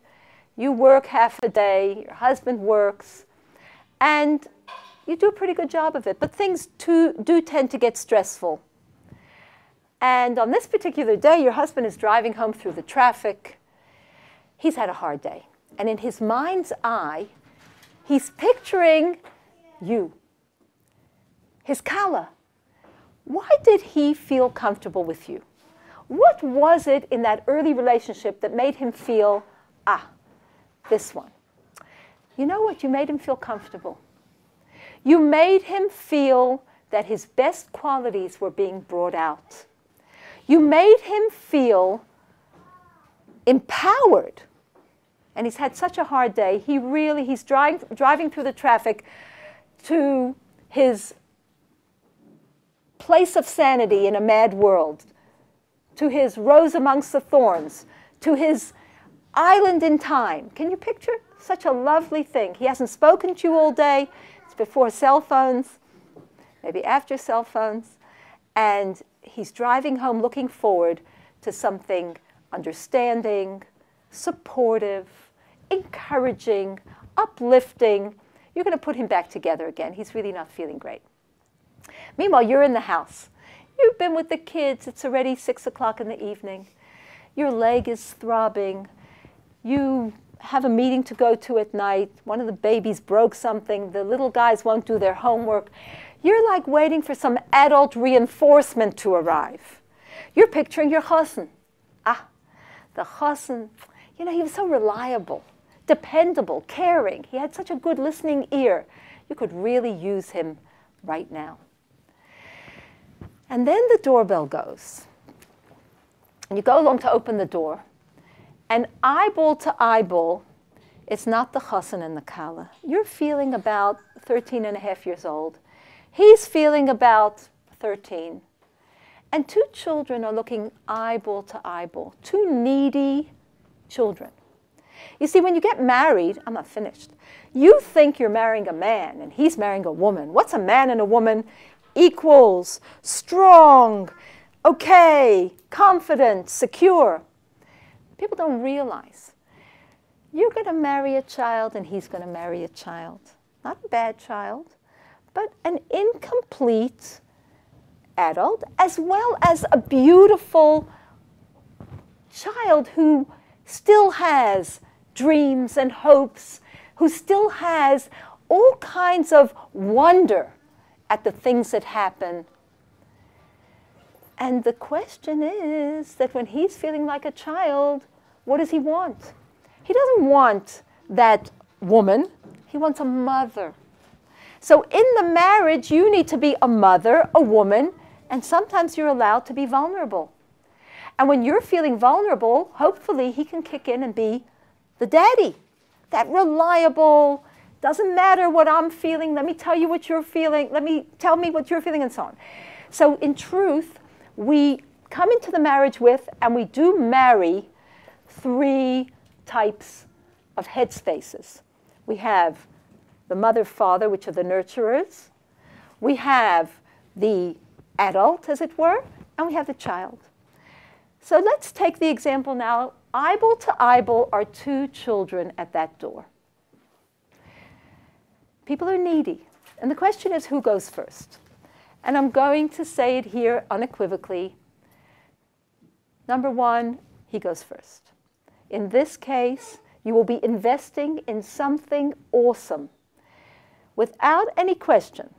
You work half a day, your husband works, and you do a pretty good job of it. But things do tend to get stressful. And on this particular day, your husband is driving home through the traffic. he's had a hard day. And in his mind's eye, he's picturing you, his Kala. Why did he feel comfortable with you? What was it in that early relationship that made him feel, this one? You know what? You made him feel comfortable. You made him feel that his best qualities were being brought out. You made him feel empowered. And he's had such a hard day. He's driving through the traffic to his place of sanity in a mad world, to his rose amongst the thorns, to his island in time. Can you picture such a lovely thing? He hasn't spoken to you all day. It's before cell phones, maybe after cell phones. And he's driving home looking forward to something understanding, supportive, encouraging, uplifting. You're going to put him back together again. He's really not feeling great. Meanwhile, you're in the house. You've been with the kids. It's already 6 o'clock in the evening. Your leg is throbbing. You have a meeting to go to at night. One of the babies broke something. The little guys won't do their homework. You're like waiting for some adult reinforcement to arrive. You're picturing your chassan. The chassan, you know, he was so reliable, dependable, caring. He had such a good listening ear. You could really use him right now. And then the doorbell goes. And you go along to open the door. And eyeball to eyeball, it's not the chassan and the kala. You're feeling about 13 and a half years old. He's feeling about 13. And two children are looking eyeball to eyeball. Two needy children. You see, when you get married, I'm not finished, you think you're marrying a man and he's marrying a woman. What's a man and a woman? Equals, strong, okay, confident, secure. People don't realize you're going to marry a child and he's going to marry a child. Not a bad child, but an incomplete adult, as well as a beautiful child who still has dreams and hopes, who still has all kinds of wonder at the things that happen. And the question is that when he's feeling like a child, what does he want? He doesn't want that woman. He wants a mother. So in the marriage, you need to be a mother, a woman, and sometimes you're allowed to be vulnerable. And when you're feeling vulnerable, hopefully he can kick in and be the daddy. That reliable, doesn't matter what I'm feeling, let me tell you what you're feeling, tell me what you're feeling, and so on. So in truth, we come into the marriage with, and we do marry, 3 types of headspaces. We have the mother, father, which are the nurturers. We have the adult, as it were, and we have the child. So let's take the example now. Eyeball to eyeball are 2 children at that door. People are needy. And the question is, who goes first? And I'm going to say it here unequivocally. Number 1, he goes first. In this case, you will be investing in something awesome. Without any question,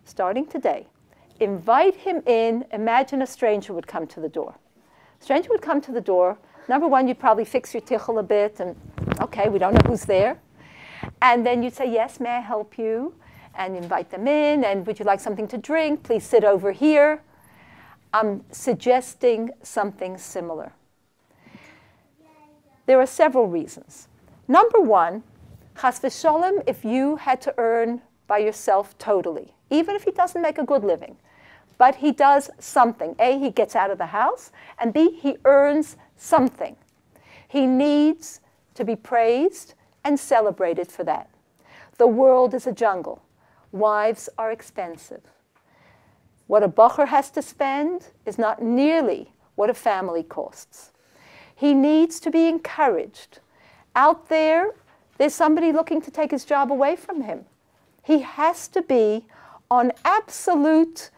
starting today, invite him in. Imagine a stranger would come to the door. Stranger would come to the door. Number 1, you'd probably fix your tichel a bit, and okay, we don't know who's there. And then you'd say, yes, may I help you? And invite them in, and would you like something to drink? Please sit over here. I'm suggesting something similar. There are several reasons. Number 1, chas v'sholem, if you had to earn by yourself totally, even if he doesn't make a good living, but he does something. A, he gets out of the house, and B, he earns something. He needs to be praised and celebrated for that. The world is a jungle. Wives are expensive. What a bacher has to spend is not nearly what a family costs. He needs to be encouraged. Out there, there's somebody looking to take his job away from him. He has to be on absolute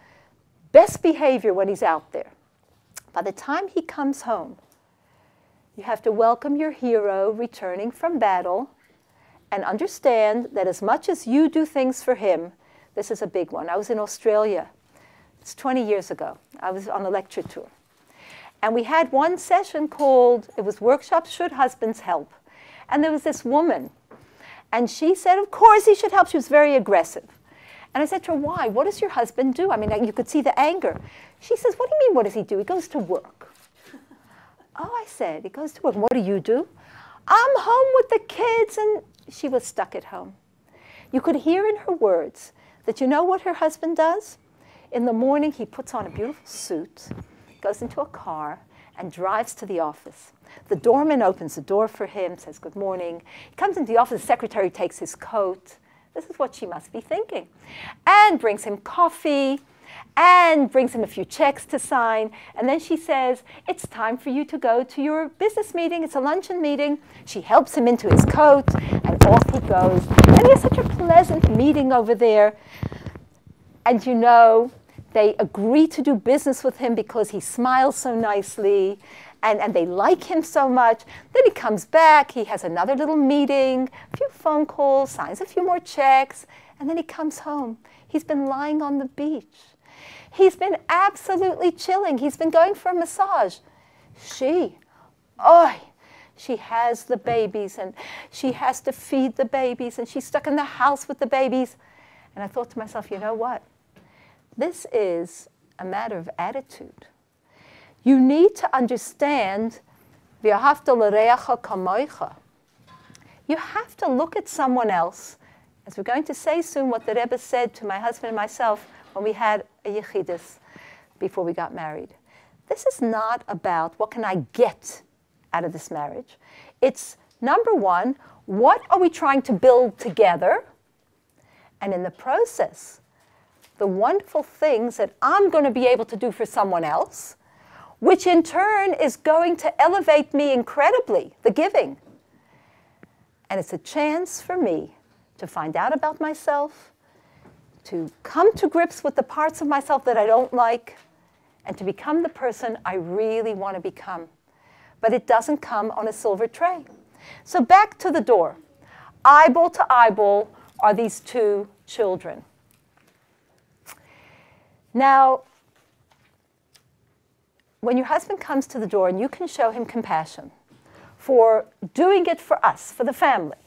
best behavior when he's out there. By the time he comes home, You have to welcome your hero returning from battle and understand that as much as you do things for him, this is a big one. I was in Australia. It's 20 years ago. I was on a lecture tour. And we had one session called, it was Workshop Should Husbands Help? And there was this woman. And she said, of course he should help. She was very aggressive. And I said to her, why? What does your husband do? I mean, you could see the anger. She says, what do you mean, what does he do? He goes to work. Oh, I said, he goes to work. What do you do? I'm home with the kids. And she was stuck at home. You could hear in her words that you know what her husband does? In the morning, he puts on a beautiful suit, goes into a car, and drives to the office. The doorman opens the door for him, says good morning. He comes into the office, the secretary takes his coat. This is what she must be thinking. And brings him coffee, and brings him a few checks to sign. And then she says, it's time for you to go to your business meeting. It's a luncheon meeting. She helps him into his coat, and off he goes. And he has such a pleasant meeting over there. And you know, they agree to do business with him because he smiles so nicely. And they like him so much. Then he comes back, he has another little meeting, a few phone calls, signs a few more checks, and then he comes home. He's been lying on the beach. He's been absolutely chilling. He's been going for a massage. She has the babies, and she has to feed the babies, and she's stuck in the house with the babies. And I thought to myself, you know what? This is a matter of attitude. You need to understand, you have to look at someone else, as we're going to say soon what the Rebbe said to my husband and myself when we had a yechidus before we got married. This is not about what can I get out of this marriage. It's, number one, what are we trying to build together? And in the process, the wonderful things that I'm going to be able to do for someone else, which in turn is going to elevate me incredibly, the giving. And it's a chance for me to find out about myself, to come to grips with the parts of myself that I don't like, and to become the person I really want to become. But it doesn't come on a silver tray. So back to the door. Eyeball to eyeball are these two children. Now, when your husband comes to the door and you can show him compassion for doing it for us, for the family,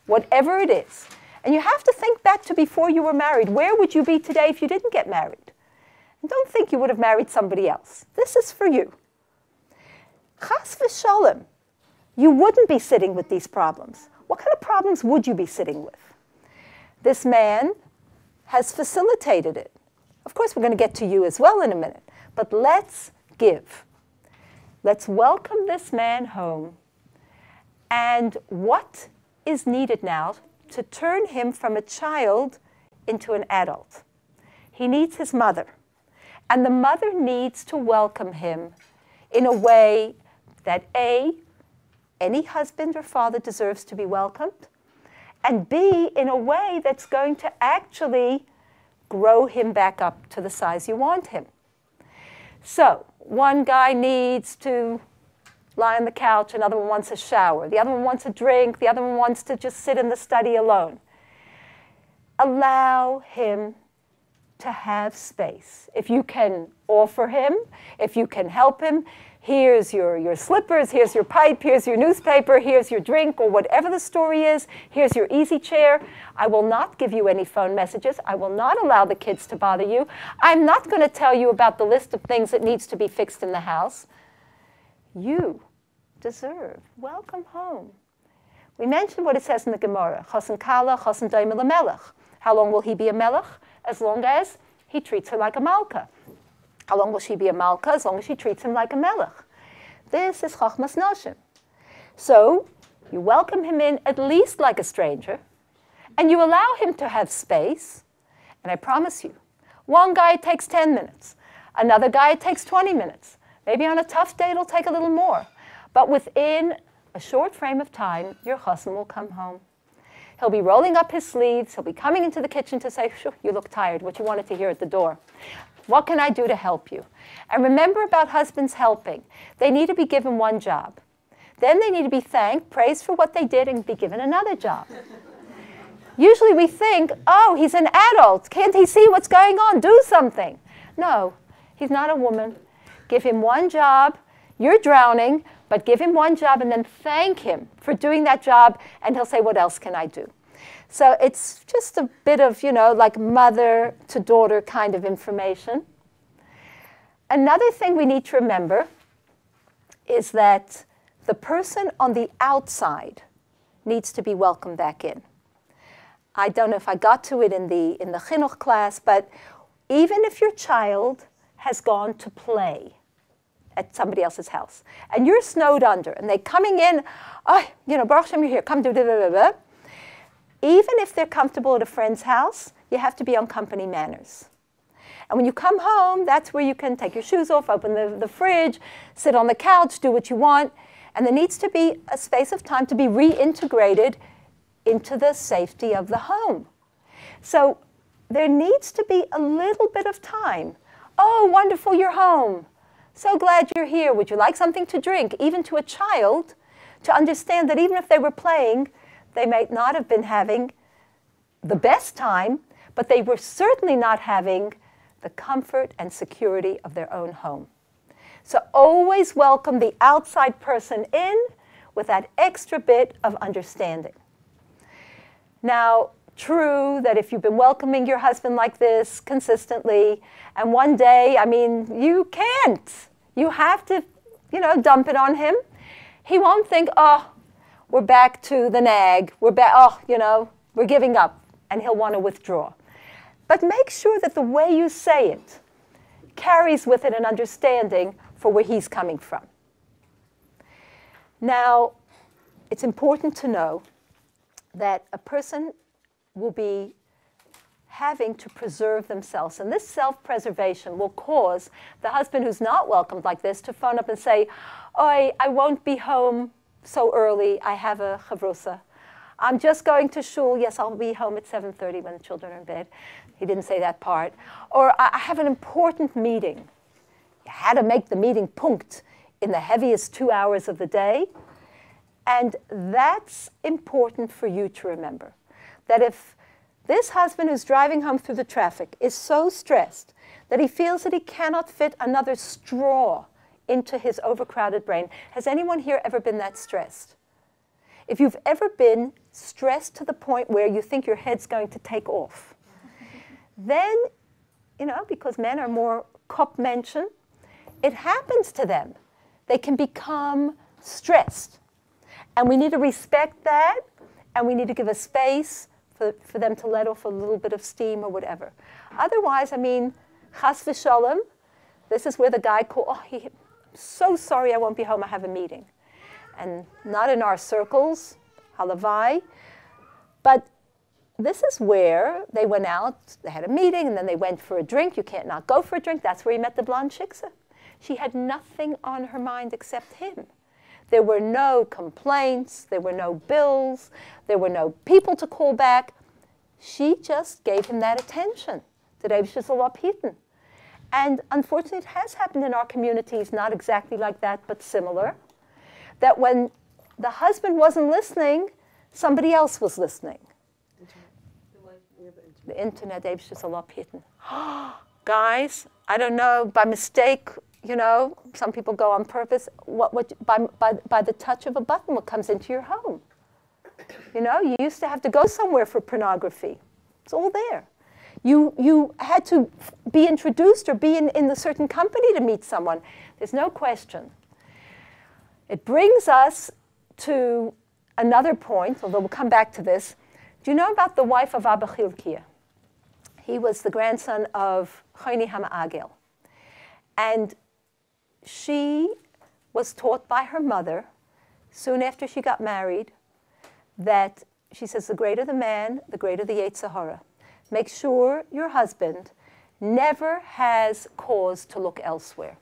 whatever it is, and you have to think back to before you were married. Where would you be today if you didn't get married? And don't think you would have married somebody else. This is for you. Chas v'sholem, you wouldn't be sitting with these problems. What kind of problems would you be sitting with? This man has facilitated it. Of course, we're going to get to you as well in a minute. But let's give. Let's welcome this man home. And what is needed now to turn him from a child into an adult? He needs his mother. And the mother needs to welcome him in a way that A, any husband or father deserves to be welcomed, and B, in a way that's going to actually grow him back up to the size you want him. So, one guy needs to lie on the couch, another one wants a shower, the other one wants a drink, the other one wants to just sit in the study alone. Allow him to have space. If you can offer him, if you can help him, here's your slippers, here's your pipe, here's your newspaper, here's your drink, or whatever the story is, here's your easy chair. I will not give you any phone messages. I will not allow the kids to bother you. I'm not going to tell you about the list of things that needs to be fixed in the house. You deserve welcome home. We mentioned what it says in the Gemara, Chosen Kala, Chosen Doimel Melech. How long will he be a melech? As long as he treats her like a malka. How long will she be a malka? As long as she treats him like a melech. This is Chachmas Noshim. So you welcome him in at least like a stranger, and you allow him to have space. And I promise you, one guy it takes 10 minutes. Another guy it takes 20 minutes. Maybe on a tough day it'll take a little more. But within a short frame of time, your chassan will come home. He'll be rolling up his sleeves. He'll be coming into the kitchen to say, you look tired, what you wanted to hear at the door. What can I do to help you? And remember about husbands helping. They need to be given one job. Then they need to be thanked, praised for what they did, and be given another job. Usually we think, oh, he's an adult. Can't he see what's going on? Do something. No, he's not a woman. Give him one job. You're drowning, but give him one job and then thank him for doing that job, and he'll say, what else can I do? So it's just a bit of, like mother to daughter kind of information. Another thing we need to remember is that the person on the outside needs to be welcomed back in. I don't know if I got to it in the chinuch class, but even if your child has gone to play at somebody else's house, and you're snowed under, and they're coming in, oh, Baruch Hashem, you're here, come do da. Even if they're comfortable at a friend's house, you have to be on company manners. And when you come home, that's where you can take your shoes off, open the fridge, sit on the couch, do what you want, and there needs to be a space of time to be reintegrated into the safety of the home. So there needs to be a little bit of time. Oh, wonderful, you're home. So glad you're here. Would you like something to drink? Even to a child, to understand that even if they were playing, they might not have been having the best time, but they were certainly not having the comfort and security of their own home. So always welcome the outside person in with that extra bit of understanding. Now, true that if you've been welcoming your husband like this consistently, and one day, you can't. You have to, dump it on him. He won't think, oh, we're back to the nag. We're back, we're giving up. And he'll want to withdraw. But make sure that the way you say it carries with it an understanding for where he's coming from. Now, it's important to know that a person will be having to preserve themselves. And this self-preservation will cause the husband who's not welcomed like this to phone up and say, "Oi, I won't be home so early. I have a chavrusa. I'm just going to shul. Yes, I'll be home at 7:30 when the children are in bed." He didn't say that part. Or, "I have an important meeting." You had to make the meeting punkt in the heaviest 2 hours of the day. And that's important for you to remember. That if this husband who's driving home through the traffic is so stressed that he feels that he cannot fit another straw into his overcrowded brain. Has anyone here ever been that stressed? If you've ever been stressed to the point where you think your head's going to take off, then, because men are more Kopfmenschen, it happens to them. They can become stressed. And we need to respect that, and we need to give a space for them to let off a little bit of steam or whatever. Otherwise, chas v'shalom, this is where the guy called, I'm so sorry I won't be home, I have a meeting. And not in our circles, halavai, but this is where they went out, they had a meeting, and then they went for a drink. You can't not go for a drink. That's where he met the blonde shiksa. She had nothing on her mind except him. There were no complaints, there were no bills, there were no people to call back. She just gave him that attention. And unfortunately, it has happened in our communities, not exactly like that, but similar, that when the husband wasn't listening, somebody else was listening. The internet, guys, I don't know, by mistake, some people go on purpose. By the touch of a button, what comes into your home? You used to have to go somewhere for pornography. It's all there. You had to be introduced or be in a certain company to meet someone. There's no question. It brings us to another point, although we'll come back to this. Do you know about the wife of Abba Chilkiah? He was the grandson of Choni HaMa'agel. And she was taught by her mother, soon after she got married, that she says, the greater the man, the greater the Yetzer Hara. Make sure your husband never has cause to look elsewhere.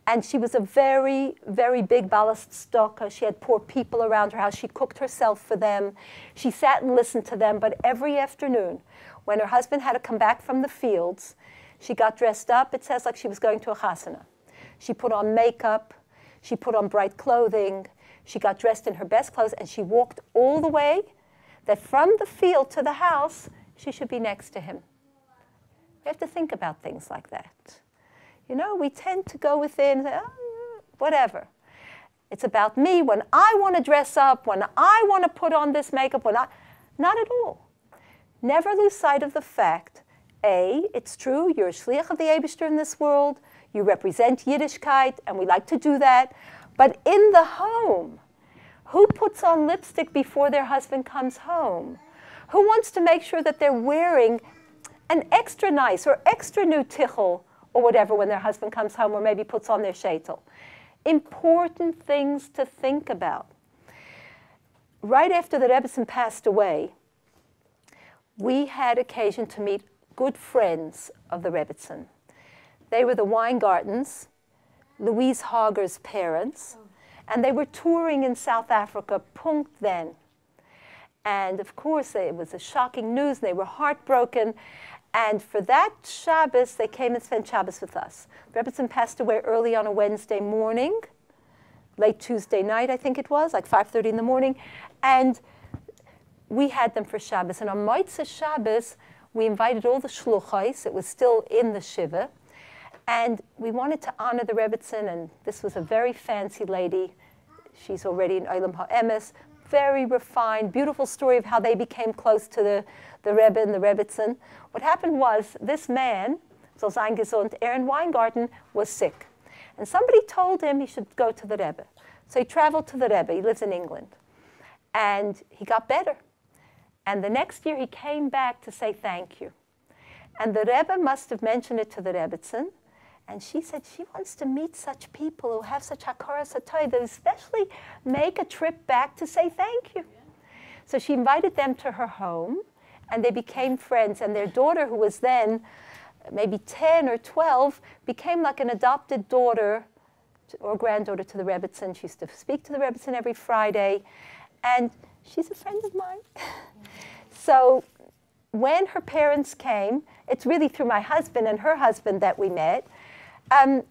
And she was a very, very big ballast stalker. She had poor people around her house. She cooked herself for them. She sat and listened to them. But every afternoon, when her husband had to come back from the fields, she got dressed up, it says, like she was going to a chasana. She put on makeup. She put on bright clothing. She got dressed in her best clothes, and she walked all the way, that from the field to the house, she should be next to him. We have to think about things like that. You know, we tend to go within, and say, oh, whatever. It's about me when I want to dress up, when I want to put on this makeup, not at all. Never lose sight of the fact, A, it's true, you're a shliach of the Eibishter in this world, you represent Yiddishkeit, and we like to do that, but in the home, who puts on lipstick before their husband comes home? Who wants to make sure that they're wearing an extra nice or extra new tichel or whatever when their husband comes home, or maybe puts on their sheitel? Important things to think about. Right after the Rebbetzin passed away, we had occasion to meet good friends of the Rebbetzin. They were the Weingartens, Louise Hager's parents, and they were touring in South Africa, Punkt then. And of course, it was a shocking news, and they were heartbroken. And for that Shabbos, they came and spent Shabbos with us. Rebbetzin passed away early on a Wednesday morning, late Tuesday night, I think it was, like 5:30 in the morning. And we had them for Shabbos. And on Motzei Shabbos, we invited all the shluchos. It was still in the Shiva. And we wanted to honor the Rebbetzin, and this was a very fancy lady. She's already in Olam HaEmes, very refined, beautiful story of how they became close to the Rebbe and the Rebbetzin. What happened was, this man, soll sein gesund, Aaron Weingarten, was sick. And somebody told him he should go to the Rebbe. So he traveled to the Rebbe. He lives in England. And he got better. And the next year he came back to say thank you. And the Rebbe must have mentioned it to the Rebbetzin. And she said she wants to meet such people who have such hakaras hatov, that especially make a trip back to say thank you. Yeah. So she invited them to her home, and they became friends. And their daughter, who was then maybe 10 or 12, became like an adopted daughter or granddaughter to the Rebbetzin. She used to speak to the Rebbetzin every Friday. And she's a friend of mine. So when her parents came, it's really through my husband and her husband that we met.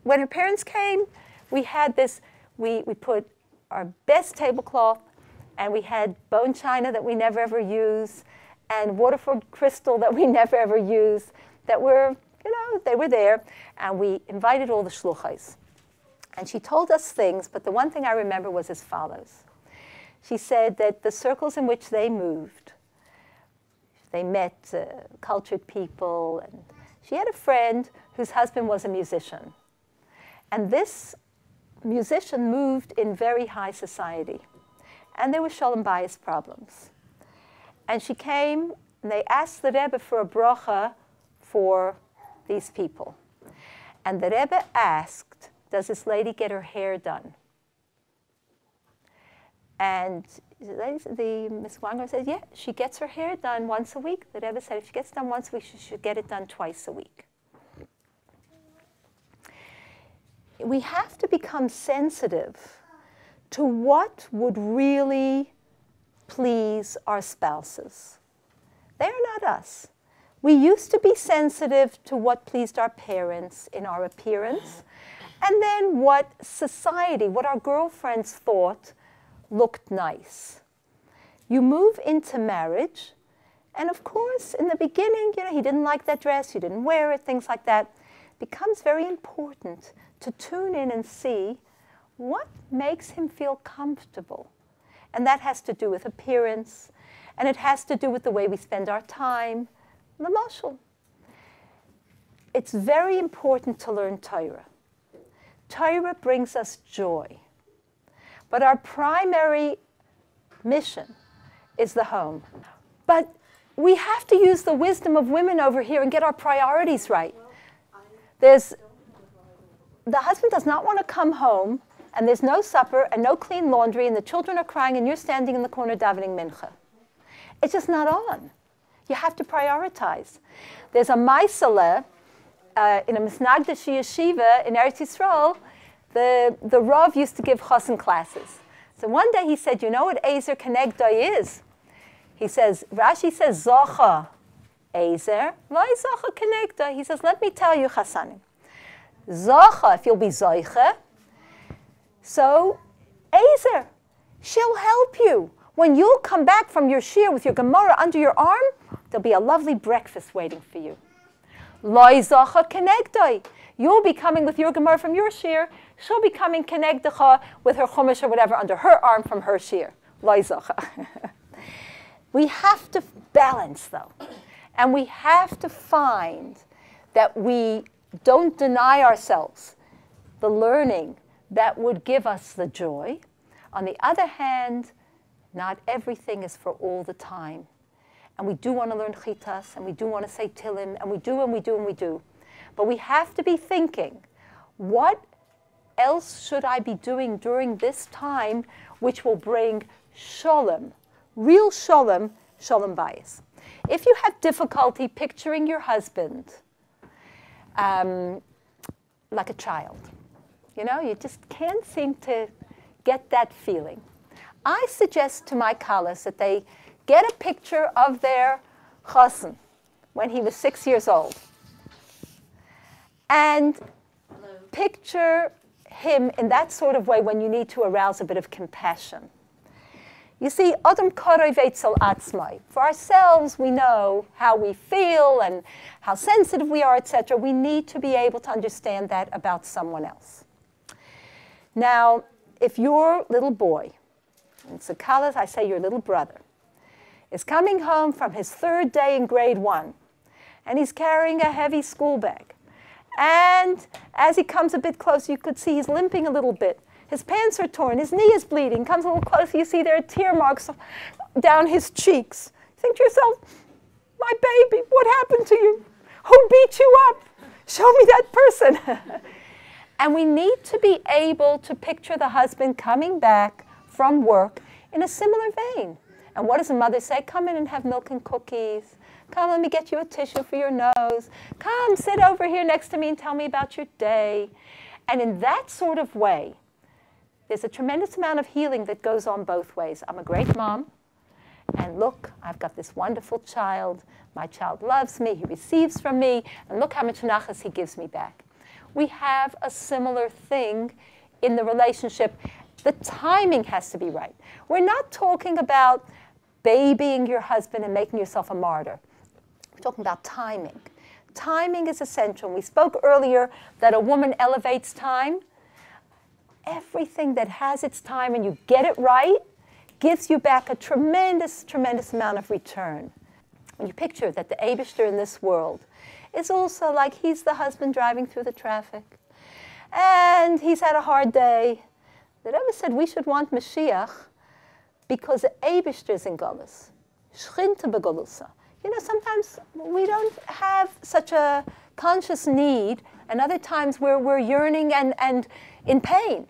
When her parents came, we had this, we put our best tablecloth, and we had bone china that we never ever use, and Waterford crystal that we never ever use, that were, you know, they were there, and we invited all the shluchos. And she told us things, but the one thing I remember was as follows. She said that the circles in which they moved, they met cultured people, and she had a friend whose husband was a musician. And this musician moved in very high society. And there were shalom bayis problems. And she came, and they asked the Rebbe for a bracha for these people. And the Rebbe asked, does this lady get her hair done? And the Miss Wanger said, yeah, she gets her hair done once a week. The Rebbe said if she gets it done once a week, she should get it done twice a week. We have to become sensitive to what would really please our spouses. They are not us. We used to be sensitive to what pleased our parents in our appearance, and then what society, what our girlfriends thought looked nice. You move into marriage, and of course, in the beginning, you know, he didn't like that dress, you didn't wear it, things like that. It becomes very important to tune in and see what makes him feel comfortable. And that has to do with appearance, and it has to do with the way we spend our time. The mashal. It's very important to learn Torah. Torah brings us joy. But our primary mission is the home. But we have to use the wisdom of women over here and get our priorities right. The husband does not want to come home, and there's no supper and no clean laundry, and the children are crying, and you're standing in the corner davening mincha. It's just not on. You have to prioritize. There's a Maisele in a Misnagdashi yeshiva in Eretz Yisrael. The Rav used to give chassan classes. So one day he said, you know what Ezer Kenegdai is? He says, Rashi says, Zocha Ezer, Vai Zocha Kenegdai. He says, let me tell you, chassanim. Zocha, if you'll be Zoiche. So Ezer, she'll help you. When you'll come back from your shiur with your Gemara under your arm, there'll be a lovely breakfast waiting for you. Loi zacha kenegdoi. You'll be coming with your Gemara from your shiur. She'll be coming kenegdecha with her chumash or whatever under her arm from her shiur. Loi zacha. We have to balance, though. And we have to find that we don't deny ourselves the learning that would give us the joy. On the other hand, not everything is for all the time. And we do want to learn chitas, and we do want to say tilim, and we do, and we do, and we do. But we have to be thinking, what else should I be doing during this time which will bring shalom, real shalom, shalom bayis? If you have difficulty picturing your husband like a child, you know, you just can't seem to get that feeling, I suggest to my kalas that they get a picture of their chassan when he was 6 years old and picture him in that sort of way when you need to arouse a bit of compassion. You see, Adam koroi veitzel atzmai. For ourselves, we know how we feel and how sensitive we are, etc. We need to be able to understand that about someone else. Now, if your little boy, in Sakalas, I say your little brother, is coming home from his 3rd day in grade 1, and he's carrying a heavy school bag, and as he comes a bit closer, you could see he's limping a little bit. His pants are torn, his knee is bleeding, comes a little closer, you see there are tear marks down his cheeks. You think to yourself, my baby, what happened to you? Who beat you up? Show me that person. And we need to be able to picture the husband coming back from work in a similar vein. And what does the mother say? Come in and have milk and cookies. Come, let me get you a tissue for your nose. Come, sit over here next to me and tell me about your day. And in that sort of way, there's a tremendous amount of healing that goes on both ways. I'm a great mom, and look, I've got this wonderful child. My child loves me, he receives from me, and look how much nachas he gives me back. We have a similar thing in the relationship. The timing has to be right. We're not talking about babying your husband and making yourself a martyr. We're talking about timing. Timing is essential. We spoke earlier that a woman elevates time. Everything that has its time and you get it right gives you back a tremendous, tremendous amount of return. When you picture that the Eibishter in this world is also like he's the husband driving through the traffic, and he's had a hard day. The Rebbe said we should want Mashiach because the Eibishter is in Golus. Shchinta begolusa. You know, sometimes we don't have such a conscious need, and other times we're yearning and in pain.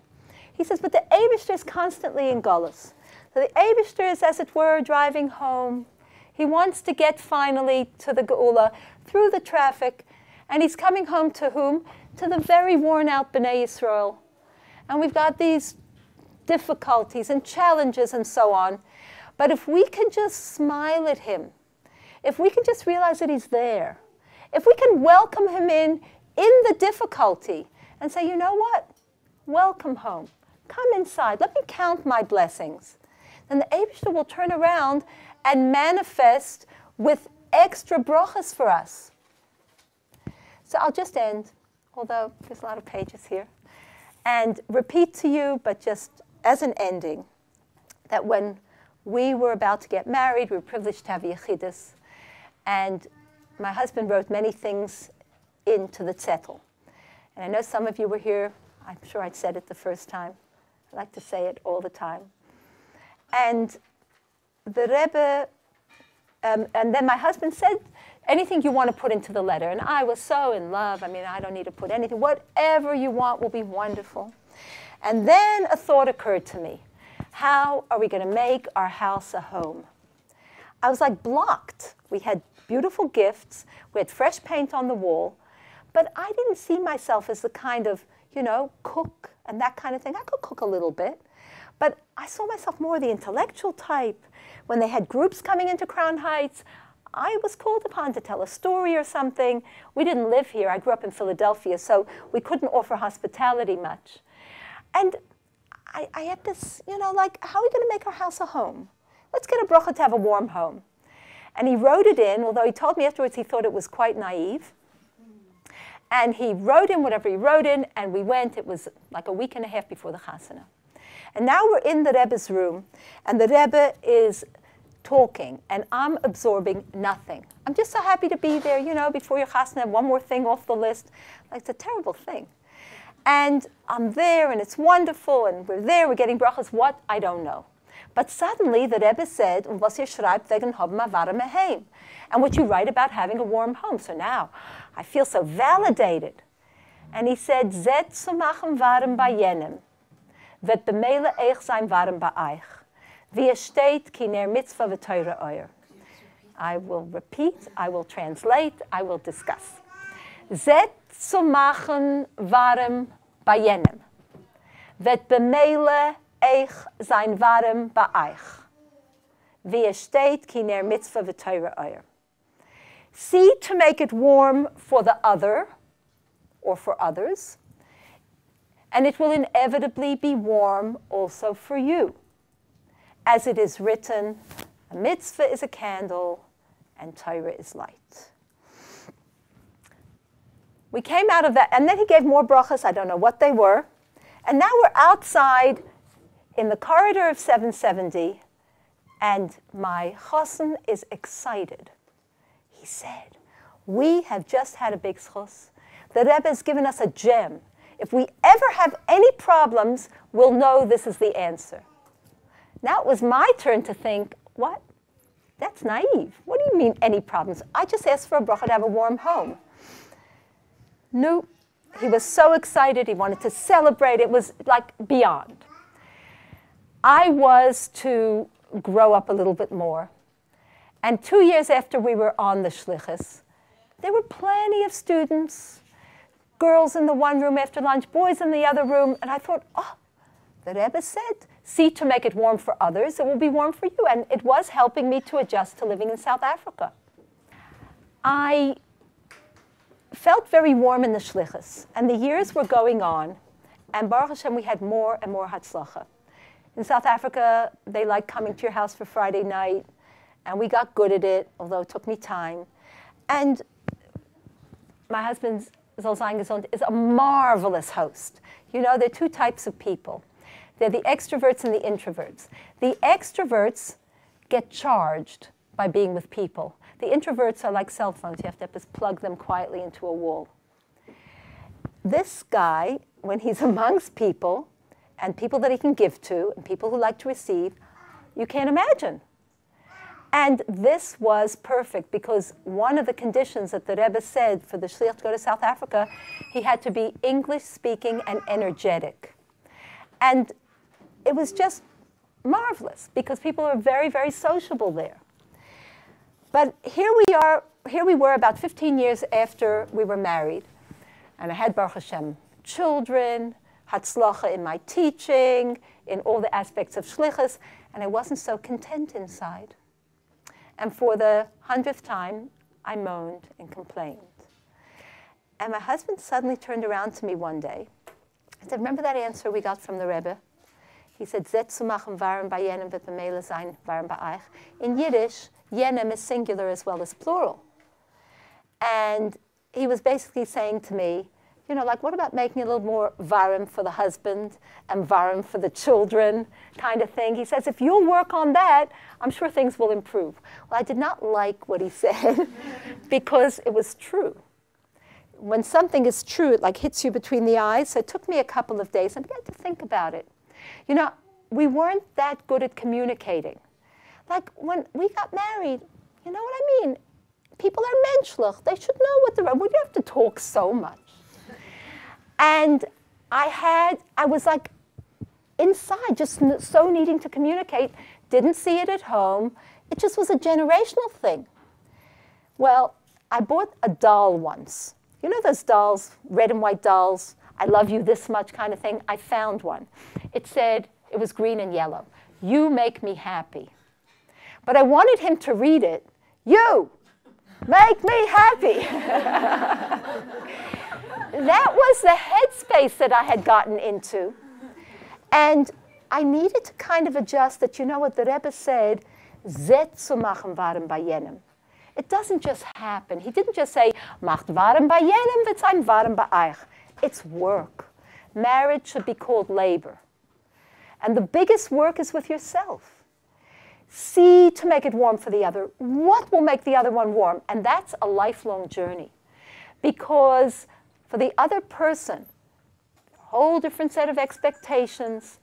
He says, but the Eibishter is constantly in Golus. So the Eibishter is, as it were, driving home. He wants to get finally to the Geula through the traffic, and he's coming home to whom? To the very worn-out Bnei Yisrael. And we've got these difficulties and challenges and so on. But if we can just smile at him, if we can just realize that he's there, if we can welcome him in the difficulty and say, you know what? Welcome home. Come inside. Let me count my blessings. Then the Eibishter will turn around and manifest with extra brachas for us. So I'll just end, although there's a lot of pages here, and repeat to you, but just as an ending, that when we were about to get married, we were privileged to have yechidus, and my husband wrote many things into the zettel. And I know some of you were here. I'm sure I'd said it the first time. I like to say it all the time. And the Rebbe, and then my husband said, anything you want to put into the letter. And I was so in love. I mean, I don't need to put anything. Whatever you want will be wonderful. And then a thought occurred to me. How are we going to make our house a home? I was like blocked. We had beautiful gifts. We had fresh paint on the wall. But I didn't see myself as the kind of, you know, cook and that kind of thing. I could cook a little bit. But I saw myself more the intellectual type. When they had groups coming into Crown Heights, I was called upon to tell a story or something. We didn't live here. I grew up in Philadelphia, so we couldn't offer hospitality much. And I have this, like, how are we going to make our house a home? Let's get a bracha to have a warm home. And he wrote it in, although he told me afterwards he thought it was quite naive. And he wrote in whatever he wrote in, and we went. It was like a week and a half before the chasana. And now we're in the Rebbe's room, and the Rebbe is talking, and I'm absorbing nothing. I'm just so happy to be there, before your chasana, one more thing off the list. Like, it's a terrible thing. And I'm there, and it's wonderful, and we're there, we're getting brachas. What? I don't know. But suddenly the Rebbe said, was ihr schreibt wegen haben a warme Heim, and what you write about having a warm home. So now I feel so validated. And he said, zet zu machen warm bei jenem, wird bemele eich sein warm bei euch, wie es steht, ki ner mitzvah v'teure euer. I will repeat, I will translate, I will discuss. Zet zu machen warm bei jenem, wird bemele eich sein warm bei euch, wie es steht, ki ner mitzvah v'teure euer. See to make it warm for the other, or for others, and it will inevitably be warm also for you. As it is written, a mitzvah is a candle, and Torah is light. We came out of that, and then he gave more brachas, I don't know what they were, and now we're outside in the corridor of 770, and my chassan is excited. He said, we have just had a big schus. The Rebbe has given us a gem. If we ever have any problems, we'll know this is the answer. Now it was my turn to think, what? That's naive. What do you mean, any problems? I just asked for a bracha to have a warm home. No, he was so excited. He wanted to celebrate. It was like beyond. I was to grow up a little bit more. And 2 years after we were on the shlichus, there were plenty of students, girls in the one room after lunch, boys in the other room. And I thought, oh, the Rebbe said, see to make it warm for others, it will be warm for you. And it was helping me to adjust to living in South Africa. I felt very warm in the shlichus. And the years were going on. And Baruch Hashem, we had more and more hatzlacha. In South Africa, they liked coming to your house for Friday night. And we got good at it, although it took me time. And my husband, Zol sein gesund, is a marvelous host. There are two types of people. They're the extroverts and the introverts. The extroverts get charged by being with people. The introverts are like cell phones. You have to just plug them quietly into a wall. This guy, when he's amongst people, and people that he can give to, and people who like to receive, you can't imagine. And this was perfect because one of the conditions that the Rebbe said for the shliach to go to South Africa, he had to be English-speaking and energetic. And it was just marvelous because people are very, very sociable there. But here we were about 15 years after we were married. And I had, Baruch Hashem, children, hatzlacha in my teaching, in all the aspects of shlichus, and I wasn't so content inside. And for the 100th time, I moaned and complained. And my husband suddenly turned around to me one day. I said, remember that answer we got from the Rebbe? He said, Zet zu machen warm bei jenem wird bemele sein warm bei euch. In Yiddish, jenem is singular as well as plural. And he was basically saying to me, like, what about making it a little more varim for the husband and varim for the children kind of thing? He says, if you'll work on that, I'm sure things will improve. Well, I did not like what he said because it was true. When something is true, it like hits you between the eyes. So it took me a couple of days. I began to think about it. We weren't that good at communicating. Like when we got married, you know what I mean? People are menschlich. They should know what they're, we don't have to talk so much. And I was like inside, just so needing to communicate, didn't see it at home. It just was a generational thing. Well, I bought a doll once. You know those dolls, red and white dolls, I love you this much kind of thing? I found one. It said, it was green and yellow, you make me happy. But I wanted him to read it, you make me happy. That was the headspace that I had gotten into. And I needed to kind of adjust that, you know what the Rebbe said, Zet zu machen waren bei jenem. It doesn't just happen. He didn't just say, macht waren bei jenem, wird sein waren bei euch. It's work. Marriage should be called labor. And the biggest work is with yourself. See to make it warm for the other. What will make the other one warm? And that's a lifelong journey. Because for the other person, a whole different set of expectations.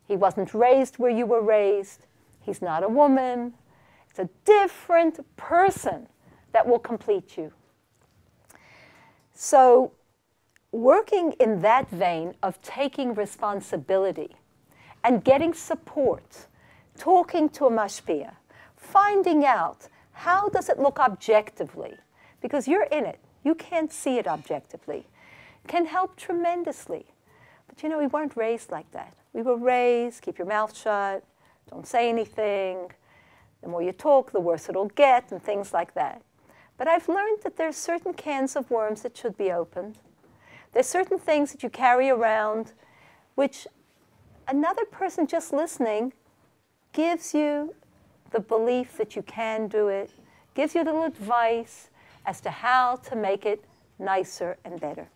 He wasn't raised where you were raised. He's not a woman. It's a different person that will complete you. So working in that vein of taking responsibility and getting support, talking to a mashpia, finding out how does it look objectively, because you're in it, you can't see it objectively, can help tremendously. But you know, we weren't raised like that. We were raised, keep your mouth shut, don't say anything. The more you talk, the worse it'll get, and things like that. But I've learned that there's certain cans of worms that should be opened. There's certain things that you carry around which another person just listening gives you the belief that you can do it, gives you a little advice as to how to make it nicer and better.